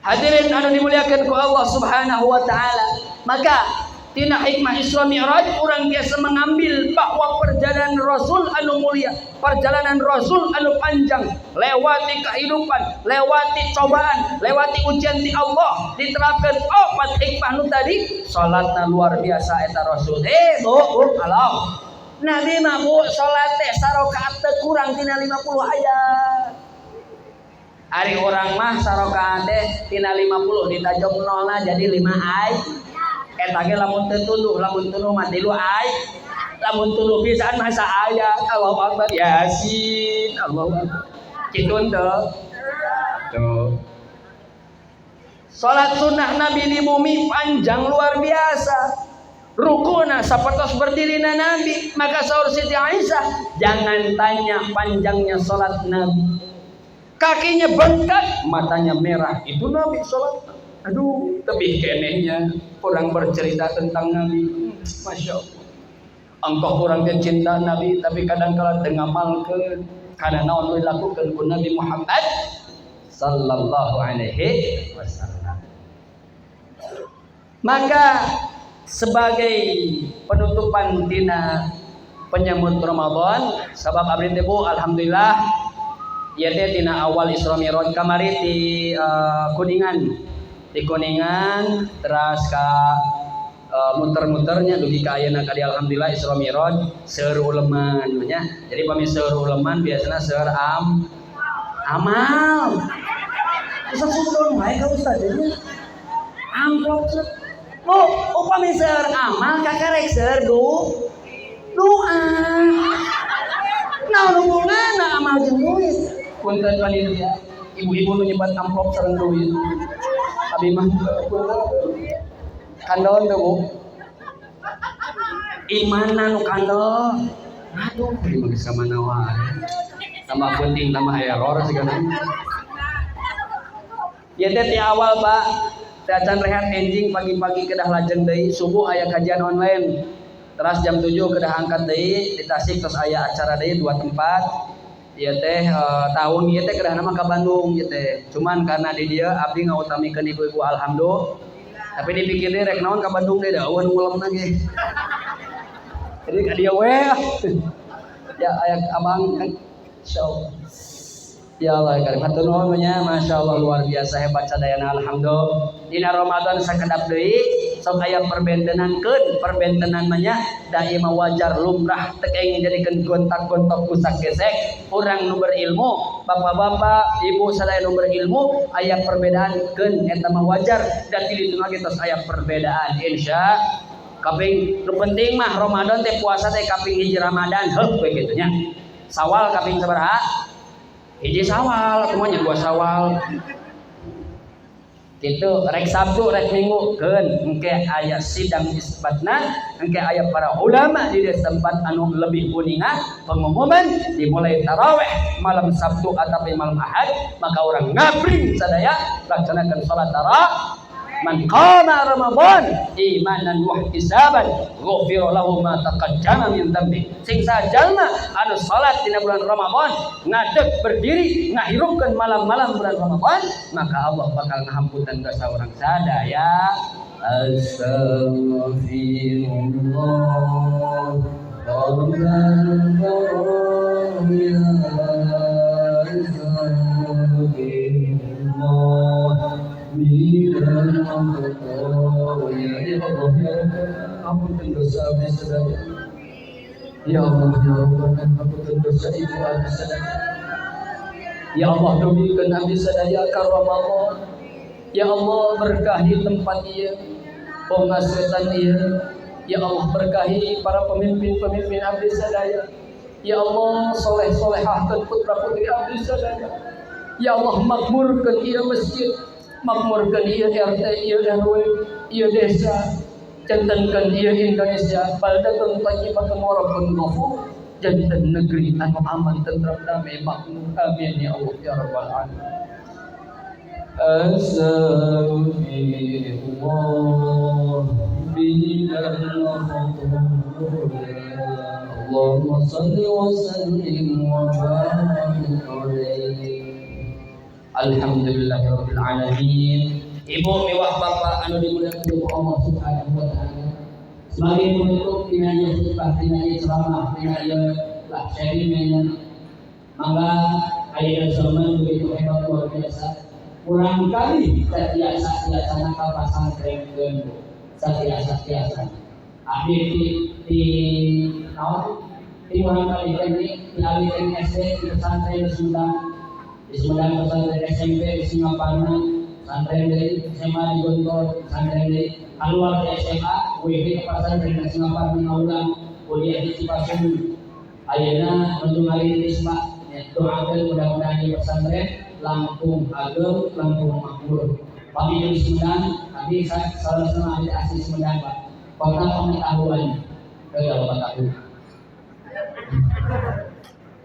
Hadirin anu dimuliakan ku Allah Subhanahu wa taala. Maka tina hikmah Isra Mi'raj urang biasa mengambil bahwa perjalanan Rasul anu mulia, perjalanan Rasul anu panjang, lewati kehidupan, lewati cobaan, lewati ujian di Allah, diterapkan opat hikmah nu tadi, salatna luar biasa eta Rasul. Bu, halo. Nabi mah bu salat teh sarakaat teu kurang tina 50 ayat. Ari orang mah sarakaat teh tina 50 ditajog nolna jadi 5 ayat. Eta ge lamun teu tunduh, lamun tunduh mah 3 ayat. Lamun tunduh pisan mah saayat. Allahu Akbar Yasin. Allahu Akbar. Kitun teu. Tuh. Salat sunnah Nabi di bumi panjang luar biasa. Rukuna sapertos berdirinya Nabi. Maka saur Siti Aisyah, jangan tanya panjangnya salat Nabi. Kakinya bengkak, matanya merah. Itu Nabi salat. Aduh, tebih kenehnya orang bercerita tentang Nabi. Masya Allah. Engkau orang yang cinta Nabi, tapi kadang-kadang ngamalkeun kana naon dilakukeun ku Nabi Muhammad sallallahu alaihi wasallam. Maka sebagai penutupan dina penyambut Ramadan, sabab abdi teh Bu alhamdulillah ieu teh dina awal Isra Mi'raj kamari di Kuningan. Di Kuningan terus ka muter-muternya dugi ka ayeuna kadi alhamdulillah Isra Mi'raj seur uleman nya. Jadi pami seur uleman biasana seur amal. Bisa sudon wae ka Ustaz nya. Amplop Bu, upami seur amal kakarek seur doa. Naon hubunganna amal jeung duit? Punten panitia, ibu-ibu nu nyebat amplop sareng duit. Abi mah kandel teh Bu. Imanna nu kandel. Aduh, ieu mah geus ka mana wae. Tambah penting tambah error segala. Ieu teh ti awal, Pak. Dacan rehat enjing pagi-pagi kedah lajeng deui subuh aya kajian online. Terus jam 7 kedah angkat deui di Tasik terus aya acara deui 2 tempat. Ieu teh tahun ieu teh kedah nama ka Bandung ieu teh. Cuman karena di dieu abdi ngautamikeun ibu-ibu alhamdulillah. Tapi dipikir deui rek naon ka Bandung deui da eueun ngulemna ge. Jadi ka dieu we. Ya aya abang insyaallah. Ya Allah karim hatur nuhun nya masyaallah luar biasa hebat sadayana alhamdulillah. Dina Ramadan sakedap deui sok aya perbentenankeun, perbentenan mah nya da ieu mah wajar lumrah teu kenging jadikeun gontak-gontok kusak gesek. Urang nu berilmu, bapak-bapak, ibu sadaya nu berilmu aya perbedaankeun eta mah wajar dan di ditu lagi tos aya perbedaan insya kaping nu penting mah Ramadan teh puasa teh kaping hiji Ramadan heuh begitu nya. Sawal kaping sabaraha? Hiji Sawal, semuanya 2 Sawal. Gitu, rek Sabtu, rek Minggu, keun engke aya sidang isbatna, engke aya para ulama di tempat anu lebih kuningan, pengumuman dimulai tarawih malam Sabtu ataupun malam Ahad, maka orang ngabring sadaya laksanakan salat tarawih. Man qama Ramadan imanan wa ihtisaban ghufira lahu ma taqaddama min dhanbi. Sing sajalma anu salat dina bulan Ramadan ngadeg berdiri ngahirupkeun malam-malam bulan Ramadan maka Allah bakal ngahampunkeun dosa urang sadaya. Astaghfirullah ampunkan dosa abdi sadaya. Ya Allah ya Rabbana ampunkan dosa ibu abdi sadaya. Ya Allah dongikeun abdi sadaya ka Ramadan. Ya Allah berkahi tempat ieu, pengasuhan ieu. Ya Allah berkahi para pemimpin-pemimpin abdi sadaya. Ya Allah soleh-solehahkeun putra-putri abdi sadaya. Ya Allah makmurkeun ieu masjid, makmurkeun ieu RT, ieu RW, ieu desa. jantankan ieu Indonesia baldatun thayyibatun wa rabbun ghafur, jantan negeri anu aman tentram damai makmur. Amin ya Allah ya rabbal alamin. Astaghfirullah billahi Allahumma salli wa sallim wa barik alaihi. Alhamdulillahirabbil alamin. Ibu mewah bapak anu dimuliakan Allah Subhanahu wa taala. Sebagai penutup dinaya khutbah, dinaya ceramah, dinaya sharing, maka ayat zaman begitu hebat luar biasa. Kurang kali setiasa pasantren gembo, setiasa. Abdi di kurang kali ini dialihkan SD di pesantren di Sumedang pesantren SMP di Singaparna, pesantren dari SMA di Gontor, pesantren dari keluar dari SMA, WB pesantren di Singaparna ulang kuliah di Cipasung. Ayeuna menuju ngalitis Pak, doakeun mudah-mudahan di pesantren Lampung Ageng, Lampung Makmur. Kami di Sumedang, kami salah satu ahli asli Sumedang Pak. Kota pengetahuan, Bapak tahu.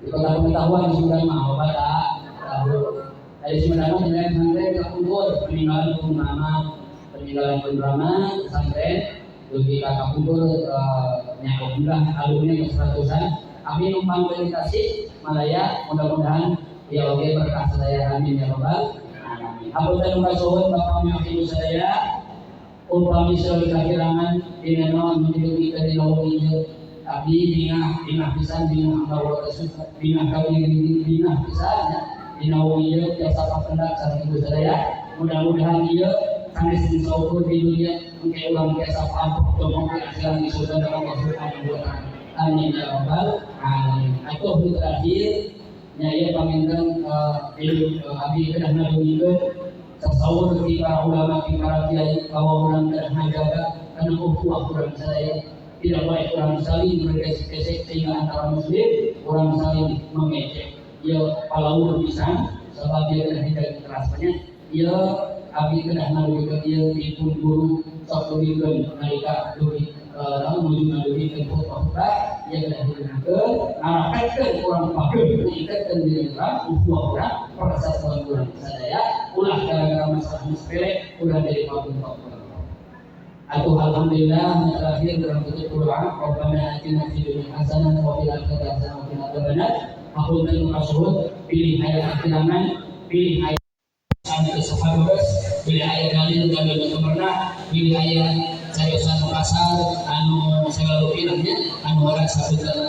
Di kota pengetahuan di Sumedang mah Bapak tahu. Dari Sumedang mah dengan pesantren Kapungkur, peninggalan Bung Rama, pesantren Dugi Kapungkur nyakulah alumni yang seratusan. Kami numpang meditasi Malaya, mudah-mudahan ya oke berkah saya, amin ya rabbal alamin. Hapunten uga suwun Bapak Ibu sadaya, upami sawi kakirangan dina naon menjadi dina wong tapi dina pisan dina bawa kesukaan dina kawin dina pisan dina wong ieu jasa papendak sareng Ibu sadaya. Mudah-mudahan ieu sanes saukur di dunia engke ulang biasa pampuk domong akhiran di surga Allah Subhanahu wa taala. Amin ya rabbal alamin. Atuh terakhir nyaya paminten abdi kedah ngadungikeun tasawur di para ulama di para kiai bahwa urang kedah ngajaga kana ukhuwah urang sadaya tidak baik urang saling bergesek-gesek sehingga antara muslim urang saling mengejek. Ieu palawur pisan sabab ieu kedah dijaga kerasnya. Ieu abdi kedah ngadungikeun ieu dipun guru sok dugikeun nalika dugi menuju ngadugikeun khutbah yang sudah digunakan, arahkan orang pakai, ikatkan diri orang, ukhuwah orang, persatuan orang sadaya, ulah gara-gara masalah sepele, ulah dari pabrik. Aku alhamdulillah yang terakhir dalam tutup doa, Rabbana atina fid dunya hasanah wa fil akhirati hasanah wa qina adzabannar. Aku dan Rasul pilih ayat akhirangan, pilih ayat sampai sahabat, pilih ayat dalil dan pernah, pilih ayat saya pasar anu segala pilihnya anu orang sabut dan